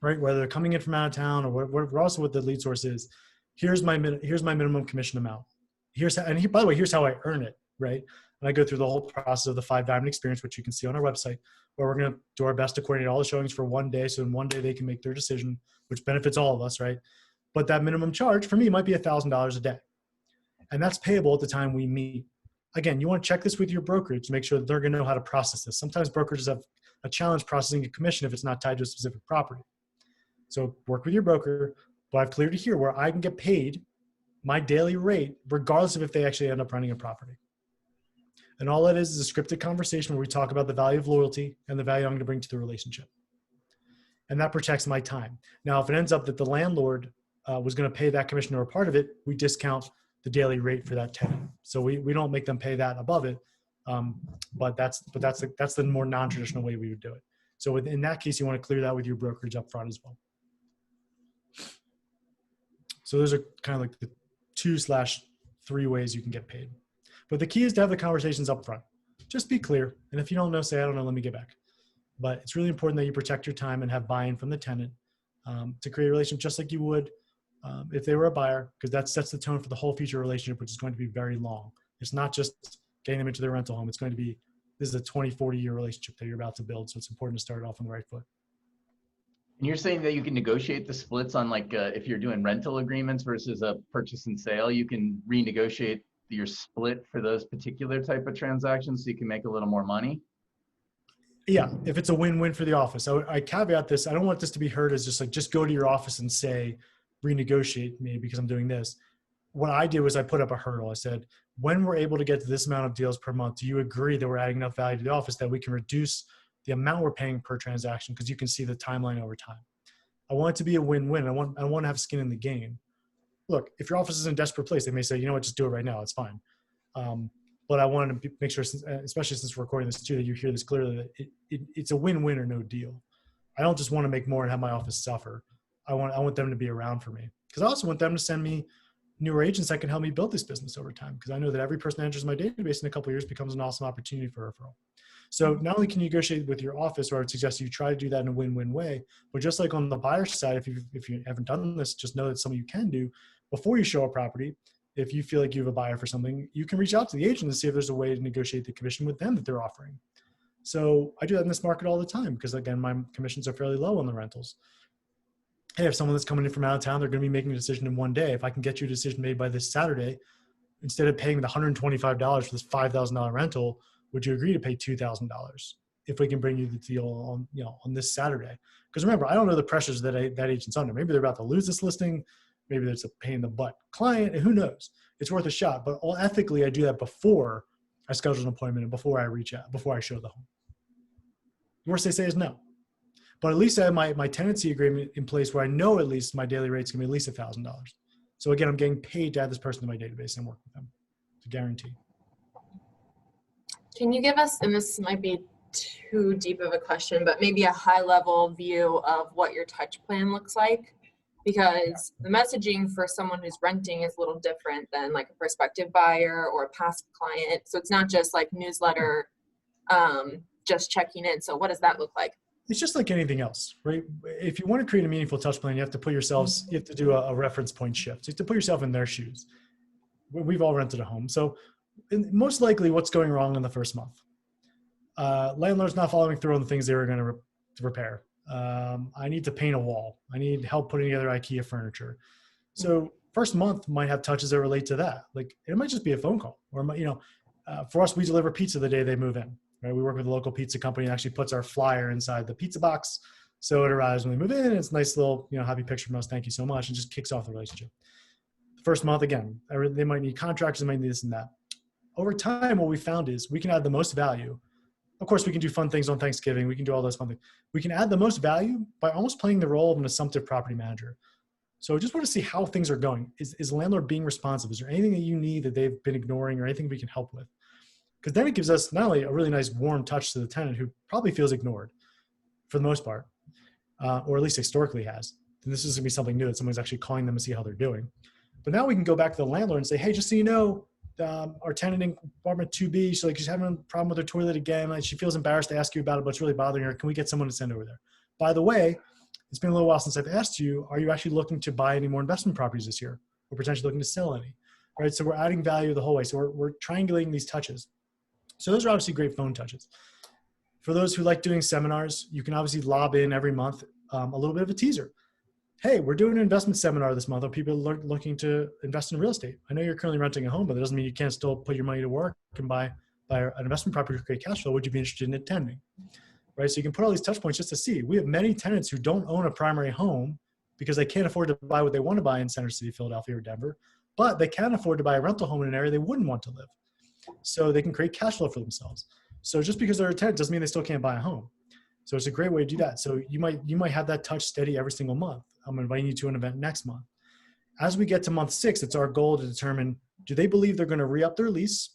[SPEAKER 1] right? Whether they're coming in from out of town or regardless of what the lead source is, here's my minimum commission amount. By the way, here's how I earn it, right? And I go through the whole process of the 5-diamond experience, which you can see on our website, where we're going to do our best to coordinate all the showings for one day. So in one day they can make their decision, which benefits all of us, right? But that minimum charge for me might be $1,000 a day. And that's payable at the time we meet. Again, you want to check this with your brokerage to make sure that they're going to know how to process this. Sometimes brokerages have a challenge processing a commission if it's not tied to a specific property. So work with your broker, but I've cleared it here where I can get paid my daily rate, regardless of if they actually end up running a property. And all that is a scripted conversation where we talk about the value of loyalty and the value I'm going to bring to the relationship. And that protects my time. Now, if it ends up that the landlord was going to pay that commission or a part of it, we discount the daily rate for that tenant. So we don't make them pay that above it. But that's the more non-traditional way we would do it. So in that case, you want to clear that with your brokerage up front as well. So those are kind of like the 2/3 ways you can get paid. But the key is to have the conversations up front. Just be clear. And if you don't know, say, I don't know, let me get back. But it's really important that you protect your time and have buy-in from the tenant to create a relationship just like you would if they were a buyer, because that sets the tone for the whole future relationship, which is going to be very long. It's not just getting them into their rental home. It's going to be, this is a 20, 40-year relationship that you're about to build. So it's important to start off on the right foot.
[SPEAKER 2] And you're saying that you can negotiate the splits on if you're doing rental agreements versus a purchase and sale, you can renegotiate your split for those particular type of transactions so you can make a little more money?
[SPEAKER 1] Yeah, if it's a win-win for the office. I caveat this. I don't want this to be heard as just like, just go to your office and say, renegotiate me because I'm doing this. What I did was I put up a hurdle. I said, when we're able to get to this amount of deals per month, do you agree that we're adding enough value to the office that we can reduce the amount we're paying per transaction? Because you can see the timeline over time. I want it to be a win-win. I want to have skin in the game. Look, if your office is in a desperate place, they may say, you know what, just do it right now. It's fine. But I wanted to make sure, especially since we're recording this too, that you hear this clearly, that it's a win-win or no deal. I don't just want to make more and have my office suffer. I want them to be around for me, because I also want them to send me newer agents that can help me build this business over time, because I know that every person that enters my database in a couple of years becomes an awesome opportunity for a referral. So not only can you negotiate with your office, or I would suggest you try to do that in a win-win way, but just like on the buyer side, if you haven't done this, just know that something you can do before you show a property. If you feel like you have a buyer for something, you can reach out to the agent and see if there's a way to negotiate the commission with them that they're offering. So I do that in this market all the time, because again, my commissions are fairly low on the rentals. Hey, if someone that's coming in from out of town, they're going to be making a decision in one day. If I can get you a decision made by this Saturday, instead of paying the $125 for this $5,000 rental, would you agree to pay $2,000 if we can bring you the deal on this Saturday? Because remember, I don't know the pressures that agent's under. Maybe they're about to lose this listing. Maybe there's a pain in the butt client, and who knows? It's worth a shot. But ethically, I do that before I schedule an appointment and before I reach out, before I show the home. The worst they say is no. But at least I have my tenancy agreement in place where I know at least my daily rate's gonna be at least $1,000. So again, I'm getting paid to add this person to my database and work with them. It's a guarantee.
[SPEAKER 3] Can you give us, and this might be too deep of a question, but maybe a high level view of what your touch plan looks like? Because the messaging for someone who's renting is a little different than like a prospective buyer or a past client. So it's not just like newsletter, just checking in. So what does that look like?
[SPEAKER 1] It's just like anything else, right? If you want to create a meaningful touch plan, you have to put yourselves, you have to do a reference point shift. You have to put yourself in their shoes. We've all rented a home. So most likely what's going wrong in the first month? Landlord's not following through on the things they were going to repair. I need to paint a wall. I need help putting together IKEA furniture. So first month might have touches that relate to that. Like it might just be a phone call, or for us, we deliver pizza the day they move in. Right? We work with a local pizza company and actually puts our flyer inside the pizza box. So it arrives when they move in. It's a nice little, happy picture from us. Thank you so much. And just kicks off the relationship. The first month, again, they might need contractors, they might need this and that. Over time, what we found is we can add the most value. Of course, we can do fun things on Thanksgiving. We can do all those fun things. We can add the most value by almost playing the role of an assumptive property manager. So I just want to see how things are going. Is the landlord being responsive? Is there anything that you need that they've been ignoring or anything we can help with? Because then it gives us not only a really nice warm touch to the tenant who probably feels ignored for the most part, or at least historically has. And this is going to be something new that someone's actually calling them to see how they're doing. But now we can go back to the landlord and say, hey, just so you know, our tenant in apartment 2B, she's having a problem with her toilet again. Like, she feels embarrassed to ask you about it, but it's really bothering her. Can we get someone to send over there? By the way, it's been a little while since I've asked you, are you actually looking to buy any more investment properties this year? Or potentially looking to sell any? Right? So we're adding value the whole way. So we're triangulating these touches. So those are obviously great phone touches. For those who like doing seminars, you can obviously lob in every month a little bit of a teaser. Hey, we're doing an investment seminar this month. Are people looking to invest in real estate? I know you're currently renting a home, but that doesn't mean you can't still put your money to work and buy an investment property to create cash flow. Would you be interested in attending? Right? So you can put all these touch points just to see. We have many tenants who don't own a primary home because they can't afford to buy what they want to buy in Center City, Philadelphia, or Denver, but they can afford to buy a rental home in an area they wouldn't want to live. So they can create cash flow for themselves. So just because they're a tenant doesn't mean they still can't buy a home. So it's a great way to do that. So you might have that touch steady every single month. I'm inviting you to an event next month. As we get to month 6, it's our goal to determine, do they believe they're going to re-up their lease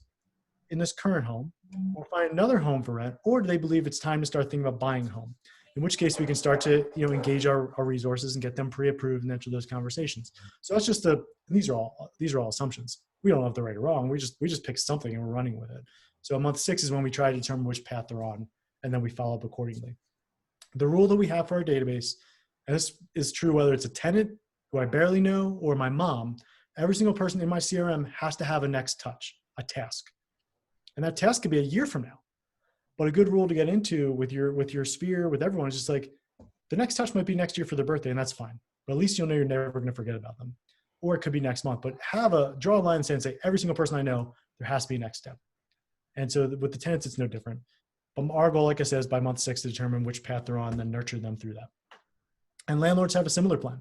[SPEAKER 1] in this current home or find another home for rent, or do they believe it's time to start thinking about buying a home? In which case we can start to engage our resources and get them pre-approved and enter those conversations. So that's just these are all assumptions. We don't know if they're right or wrong. We just pick something and we're running with it. So month 6 is when we try to determine which path they're on, and then we follow up accordingly. The rule that we have for our database, and this is true whether it's a tenant who I barely know or my mom, every single person in my CRM has to have a next touch, a task. And that task could be a year from now. But a good rule to get into with your sphere, with everyone, is just like, the next touch might be next year for their birthday, and that's fine. But at least you'll know you're never going to forget about them. Or it could be next month. But draw a line and say, every single person I know, there has to be a next step. And so with the tenants, it's no different. But our goal, like I said, is by month 6 to determine which path they're on, and then nurture them through that. And landlords have a similar plan.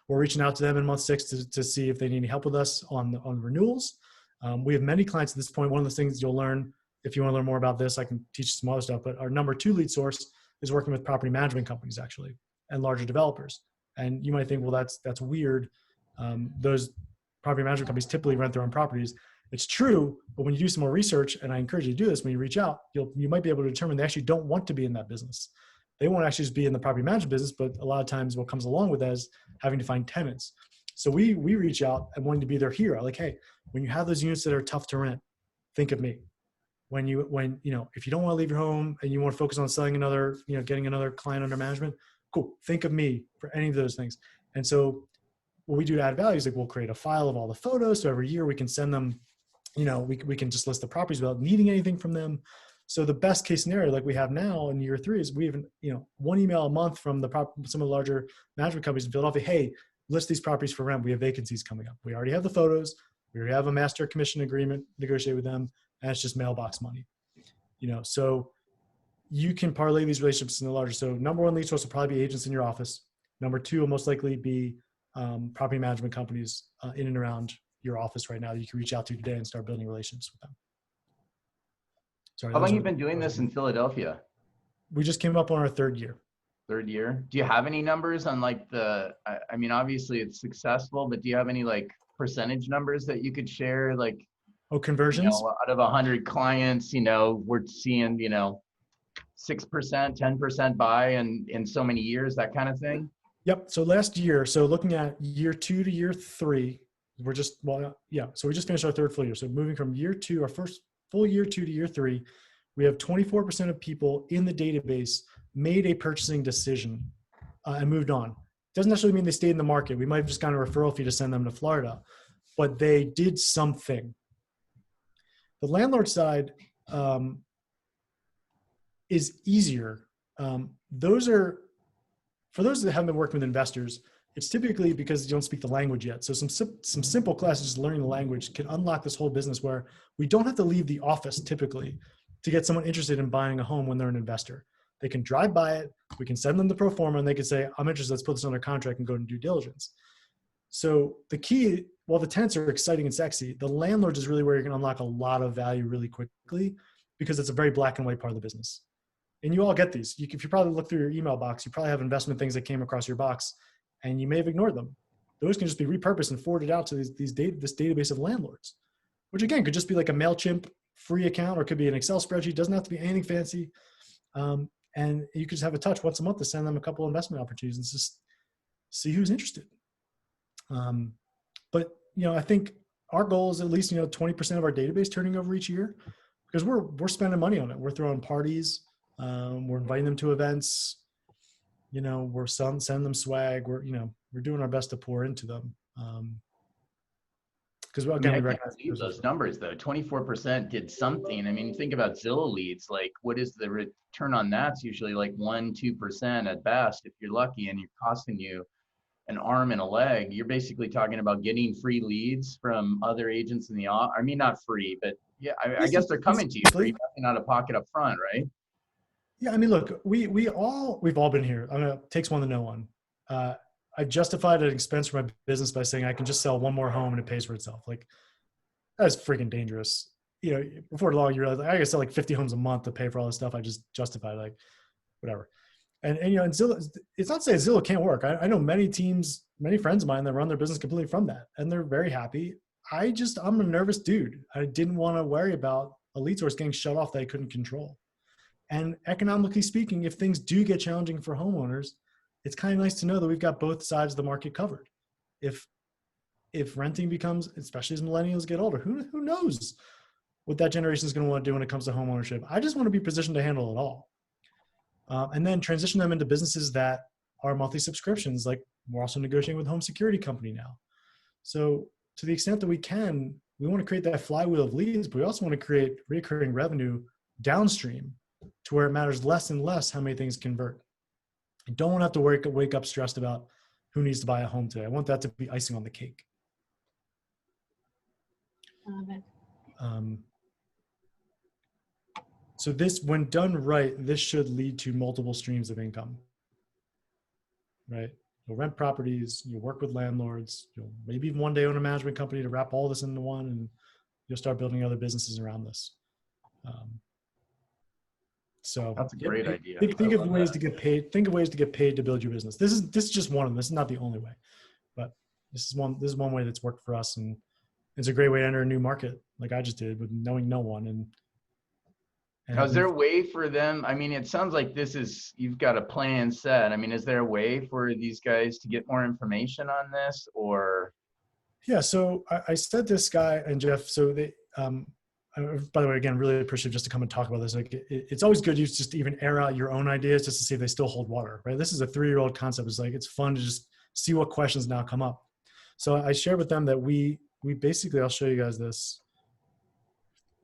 [SPEAKER 1] We're reaching out to them in month 6 to see if they need any help with us on renewals. We have many clients at this point. One of the things you'll learn, if you want to learn more about this, I can teach you some other stuff, but our number 2 lead source is working with property management companies actually, and larger developers. And you might think, well, that's weird. Those property management companies typically rent their own properties. It's true, but when you do some more research, and I encourage you to do this, when you reach out, you might be able to determine they actually don't want to be in that business. They won't actually just be in the property management business, but a lot of times what comes along with that is having to find tenants. So we reach out and wanting to be their hero. Like, hey, when you have those units that are tough to rent, think of me. When if you don't want to leave your home and you want to focus on selling another, getting another client under management, cool. Think of me for any of those things. And so what we do to add value is like we'll create a file of all the photos. So every year we can send them, we can just list the properties without needing anything from them. So the best case scenario, like we have now in year 3, is we have, 1 email a month from some of the larger management companies in Philadelphia. Hey, list these properties for rent. We have vacancies coming up. We already have the photos. We already have a master commission agreement negotiated with them, and it's just mailbox money. So you can parlay these relationships in the larger. So number 1 lead source will probably be agents in your office. Number 2 will most likely be property management companies in and around your office right now that you can reach out to today and start building relationships with them. Sorry,
[SPEAKER 2] How long have you been doing this in Philadelphia?
[SPEAKER 1] We just came up on our 3rd year.
[SPEAKER 2] 3rd year. Do you have any numbers on like I mean, obviously it's successful, but do you have any like percentage numbers that you could share? Like,
[SPEAKER 1] conversions?
[SPEAKER 2] Out of 100 clients, we're seeing, 6%, 10% buy in so many years, that kind of thing.
[SPEAKER 1] Yep. So last year, so looking at year 2 to year 3, so we just finished our 3rd full year. So moving from year 2, our first full year 2 to year 3, we have 24% of people in the database made a purchasing decision and moved on. Doesn't necessarily mean they stayed in the market. We might have just gotten a referral fee to send them to Florida, but they did something. The landlord side is easier. For those that haven't been working with investors, it's typically because you don't speak the language yet. So some simple classes, learning the language, can unlock this whole business where we don't have to leave the office typically to get someone interested in buying a home when they're an investor. They can drive by it. We can send them the pro forma and they can say, I'm interested, let's put this under contract and go to due diligence. So the key, while the tenants are exciting and sexy, the landlord is really where you're going to unlock a lot of value really quickly because it's a very black and white part of the business. And you all get these. If you probably look through your email box, you probably have investment things that came across your box and you may have ignored them. Those can just be repurposed and forwarded out to this database of landlords, which again, could just be like a MailChimp free account, or it could be an Excel spreadsheet. Doesn't have to be anything fancy. And you could just have a touch once a month to send them a couple of investment opportunities and just see who's interested. But I think our goal is at least 20% of our database turning over each year, because we're spending money on it. We're throwing parties, we're inviting them to events, we're sending them swag. We're doing our best to pour into them. Because we recognize
[SPEAKER 2] those numbers though. 24% did something. I mean, think about Zillow leads. Like, what is the return on that? It's usually like 1-2% at best if you're lucky, and you're costing you an arm and a leg. You're basically talking about getting free leads from other agents in the office. I mean, not free, but yeah, I guess they're coming to you for nothing out of pocket up front, right?
[SPEAKER 1] Yeah, I mean, look, we've all been here. Takes one to know one. I justified an expense for my business by saying I can just sell one more home and it pays for itself. Like, that's freaking dangerous. Before long, you realize I gotta sell like 50 homes a month to pay for all this stuff. I just justified, like, whatever. And Zillow, it's not to say Zillow can't work. I know many teams, many friends of mine that run their business completely from that, and they're very happy. I'm a nervous dude. I didn't want to worry about a lead source getting shut off that I couldn't control. And economically speaking, if things do get challenging for homeowners, it's kind of nice to know that we've got both sides of the market covered. If renting becomes, especially as millennials get older, who knows what that generation is going to want to do when it comes to home ownership. I just want to be positioned to handle it all. And then transition them into businesses that are monthly subscriptions. Like, we're also negotiating with a home security company now. So to the extent that we can, we want to create that flywheel of leads, but we also want to create recurring revenue downstream to where it matters less and less how many things convert. I don't want to have to wake up stressed about who needs to buy a home today. I want that to be icing on the cake.
[SPEAKER 3] Love it.
[SPEAKER 1] So this, when done right, this should lead to multiple streams of income, right? You'll rent properties, you'll work with landlords, you'll maybe even one day own a management company to wrap all this into one, and you'll start building other businesses around this. So
[SPEAKER 2] That's a great idea.
[SPEAKER 1] Think
[SPEAKER 2] I
[SPEAKER 1] of
[SPEAKER 2] love
[SPEAKER 1] ways
[SPEAKER 2] that.
[SPEAKER 1] to get paid. Think of ways to get paid to build your business. This is just one of them. This is not the only way, but this is one way that's worked for us, and it's a great way to enter a new market, like I just did with knowing no one. And
[SPEAKER 2] Now, is there a way for them? I mean, it sounds like you've got a plan set. I mean, is there a way for these guys to get more information on this, or?
[SPEAKER 1] Yeah, so I said this guy and Jeff, so they, by the way, again, really appreciative just to come and talk about this. Like, it's always good just to even air out your own ideas just to see if they still hold water, right? This is a 3-year-old concept. It's like, it's fun to just see what questions now come up. So I shared with them that we basically, I'll show you guys this.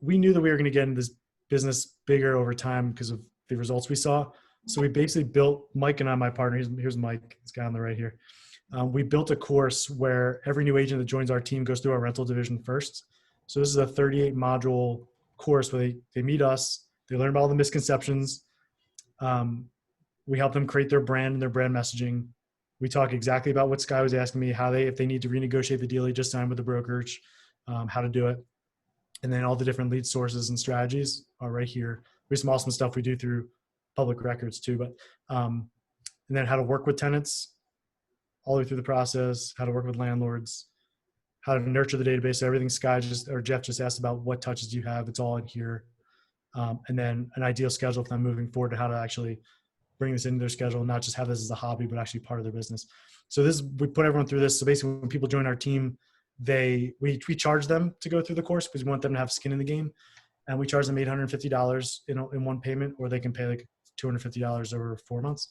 [SPEAKER 1] We knew that we were going to get into this business bigger over time because of the results we saw. So we basically built, Mike and I, my partner, here's Mike, this guy on the right here. We built a course where every new agent that joins our team goes through our rental division first. So this is a 38 module course where they meet us, they learn about all the misconceptions. We help them create their brand and their brand messaging. We talk exactly about what Sky was asking me, if they need to renegotiate the deal they just signed with the brokerage, how to do it. And then all the different lead sources and strategies are right here. We have some awesome stuff we do through public records too, but, and then how to work with tenants all the way through the process, how to work with landlords, how to nurture the database. So everything Jeff just asked about, what touches do you have? It's all in here. And then an ideal schedule for them moving forward to how to actually bring this into their schedule, not just have this as a hobby, but actually part of their business. So we put everyone through this. So basically when people join our team, we charge them to go through the course because we want them to have skin in the game. And we charge them $850 in one payment, or they can pay like $250 over 4 months.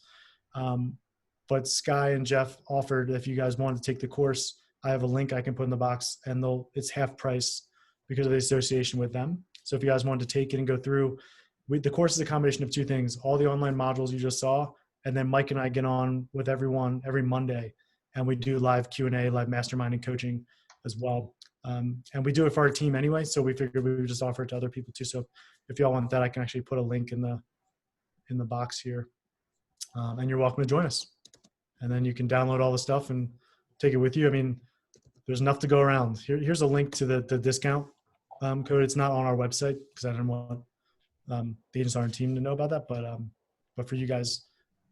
[SPEAKER 1] But Sky and Jeff offered, if you guys wanted to take the course, I have a link I can put in the box, and it's half price because of the association with them. So if you guys wanted to take it and go through, the course is a combination of 2 things: all the online modules you just saw, and then Mike and I get on with everyone every Monday, and we do live Q&A, live masterminding coaching as well. And we do it for our team anyway, so we figured we would just offer it to other people too. So if y'all want that, I can actually put a link in the box here, and you're welcome to join us. And then you can download all the stuff and take it with you. I mean, there's enough to go around. Here's a link to the discount code. It's not on our website because I didn't want the agents on our team to know about that. But for you guys,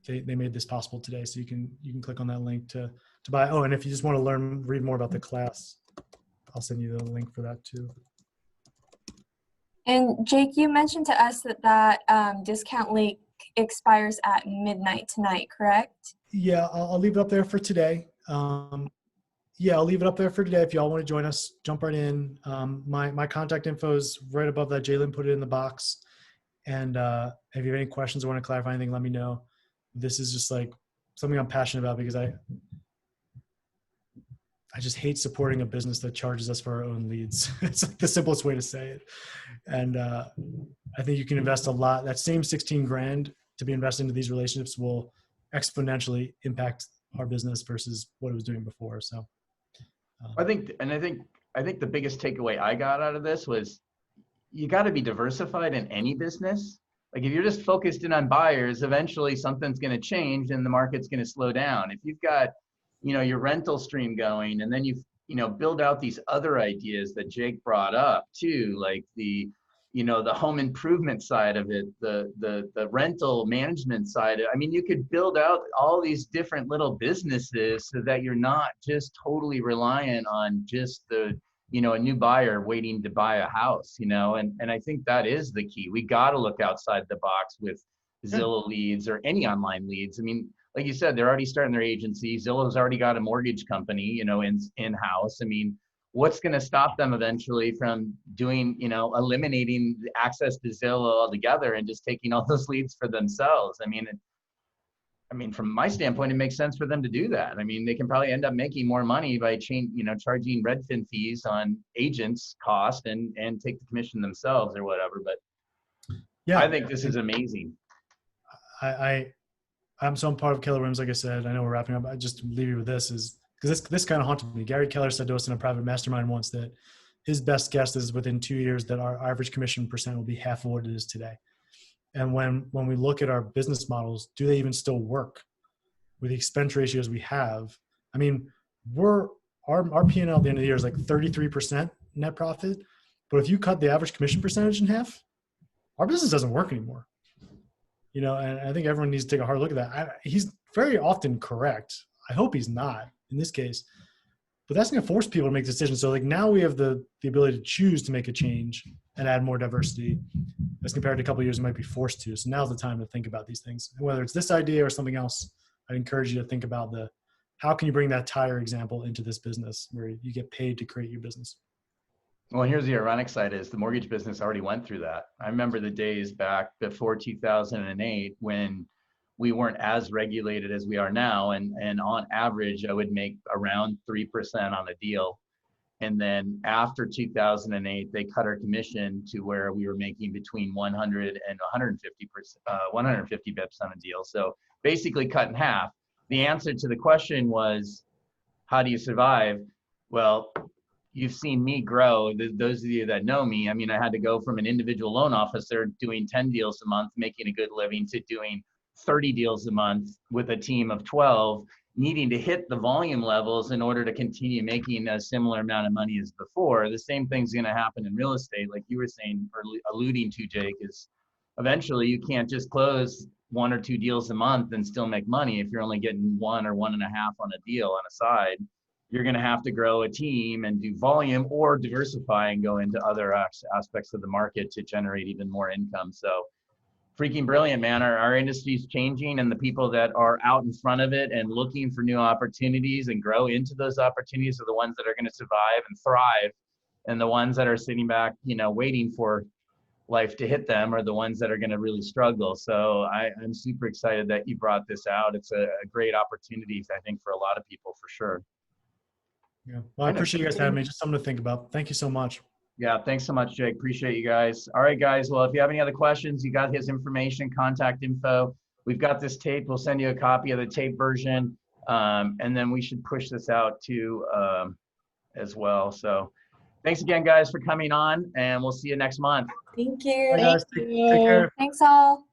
[SPEAKER 1] they made this possible today. So you can click on that link to buy. Oh, and if you just want to read more about the class, I'll send you the link for that too.
[SPEAKER 5] And Jake, you mentioned to us that discount link expires at midnight tonight, correct?
[SPEAKER 1] Yeah, I'll leave it up there for today. Yeah, I'll leave it up there for today. If y'all want to join us, jump right in. My contact info is right above that. Jalen put it in the box. And if you have any questions or want to clarify anything, let me know. This is just like something I'm passionate about because I just hate supporting a business that charges us for our own leads. It's like the simplest way to say it. And I think you can invest a lot. That same 16 grand to be invested into these relationships will exponentially impact our business versus what it was doing before. So
[SPEAKER 2] I think the biggest takeaway I got out of this was you got to be diversified in any business. Like if you're just focused in on buyers, eventually something's going to change and the market's going to slow down. If you've got, your rental stream going, and then you build out these other ideas that Jake brought up too, like the home improvement side of it, the rental management side. I mean, you could build out all these different little businesses so that you're not just totally reliant on just a new buyer waiting to buy a house, and I think that is the key. We got to look outside the box with Zillow leads or any online leads. I mean, like you said, they're already starting their agency. Zillow's already got a mortgage company, in-house. I mean, what's going to stop them eventually from doing, eliminating the access to Zillow altogether and just taking all those leads for themselves? I mean, from my standpoint, it makes sense for them to do that. I mean, they can probably end up making more money by charging Redfin fees on agents' cost and take the commission themselves or whatever. But yeah, I think this is amazing.
[SPEAKER 1] I'm part of Keller Williams. Like I said, I know we're wrapping up. I just leave you with this because this kind of haunted me. Gary Keller said to us in a private mastermind once that his best guess is within 2 years that our average commission percent will be half of what it is today. And when we look at our business models, do they even still work with the expense ratios we have? I mean, our P&L at the end of the year is like 33% net profit. But if you cut the average commission percentage in half, our business doesn't work anymore. You know, and I think everyone needs to take a hard look at that. He's very often correct. I hope he's not in this case, but that's going to force people to make decisions. So like now we have the ability to choose to make a change and add more diversity as compared to a couple of years we might be forced to. So now's the time to think about these things. And whether it's this idea or something else, I encourage you to think about how can you bring that tire example into this business where you get paid to create your business.
[SPEAKER 2] Well, here's the ironic side is the mortgage business already went through that. I remember the days back before 2008 when we weren't as regulated as we are now. And on average, I would make around 3% on a deal. And then after 2008, they cut our commission to where we were making between 100 and 150 bips on a deal. So basically cut in half. The answer to the question was, how do you survive? Well, you've seen me grow. Those of you that know me, I mean, I had to go from an individual loan officer doing 10 deals a month, making a good living, to doing 30 deals a month with a team of 12, needing to hit the volume levels in order to continue making a similar amount of money as before. The same thing's going to happen in real estate, like you were saying or alluding to, Jake, is eventually you can't just close 1 or 2 deals a month and still make money if you're only getting 1 or 1.5 on a deal on a side. You're going to have to grow a team and do volume or diversify and go into other aspects of the market to generate even more income. So freaking brilliant, man. Our industry is changing, and the people that are out in front of it and looking for new opportunities and grow into those opportunities are the ones that are going to survive and thrive. And the ones that are sitting back, you know, waiting for life to hit them are the ones that are going to really struggle. So I'm super excited that you brought this out. It's a great opportunity, I think, for a lot of people for sure.
[SPEAKER 1] Yeah. Well, I appreciate you guys having me. Just something to think about. Thank you so much.
[SPEAKER 2] Yeah, thanks so much, Jake. Appreciate you guys. All right, guys. Well, if you have any other questions, you got his information, contact info. We've got this tape. We'll send you a copy of the tape version. And then we should push this out too as well. So thanks again, guys, for coming on, and we'll see you next month.
[SPEAKER 3] Thank you.
[SPEAKER 1] Bye, guys. Take care.
[SPEAKER 5] Thanks all.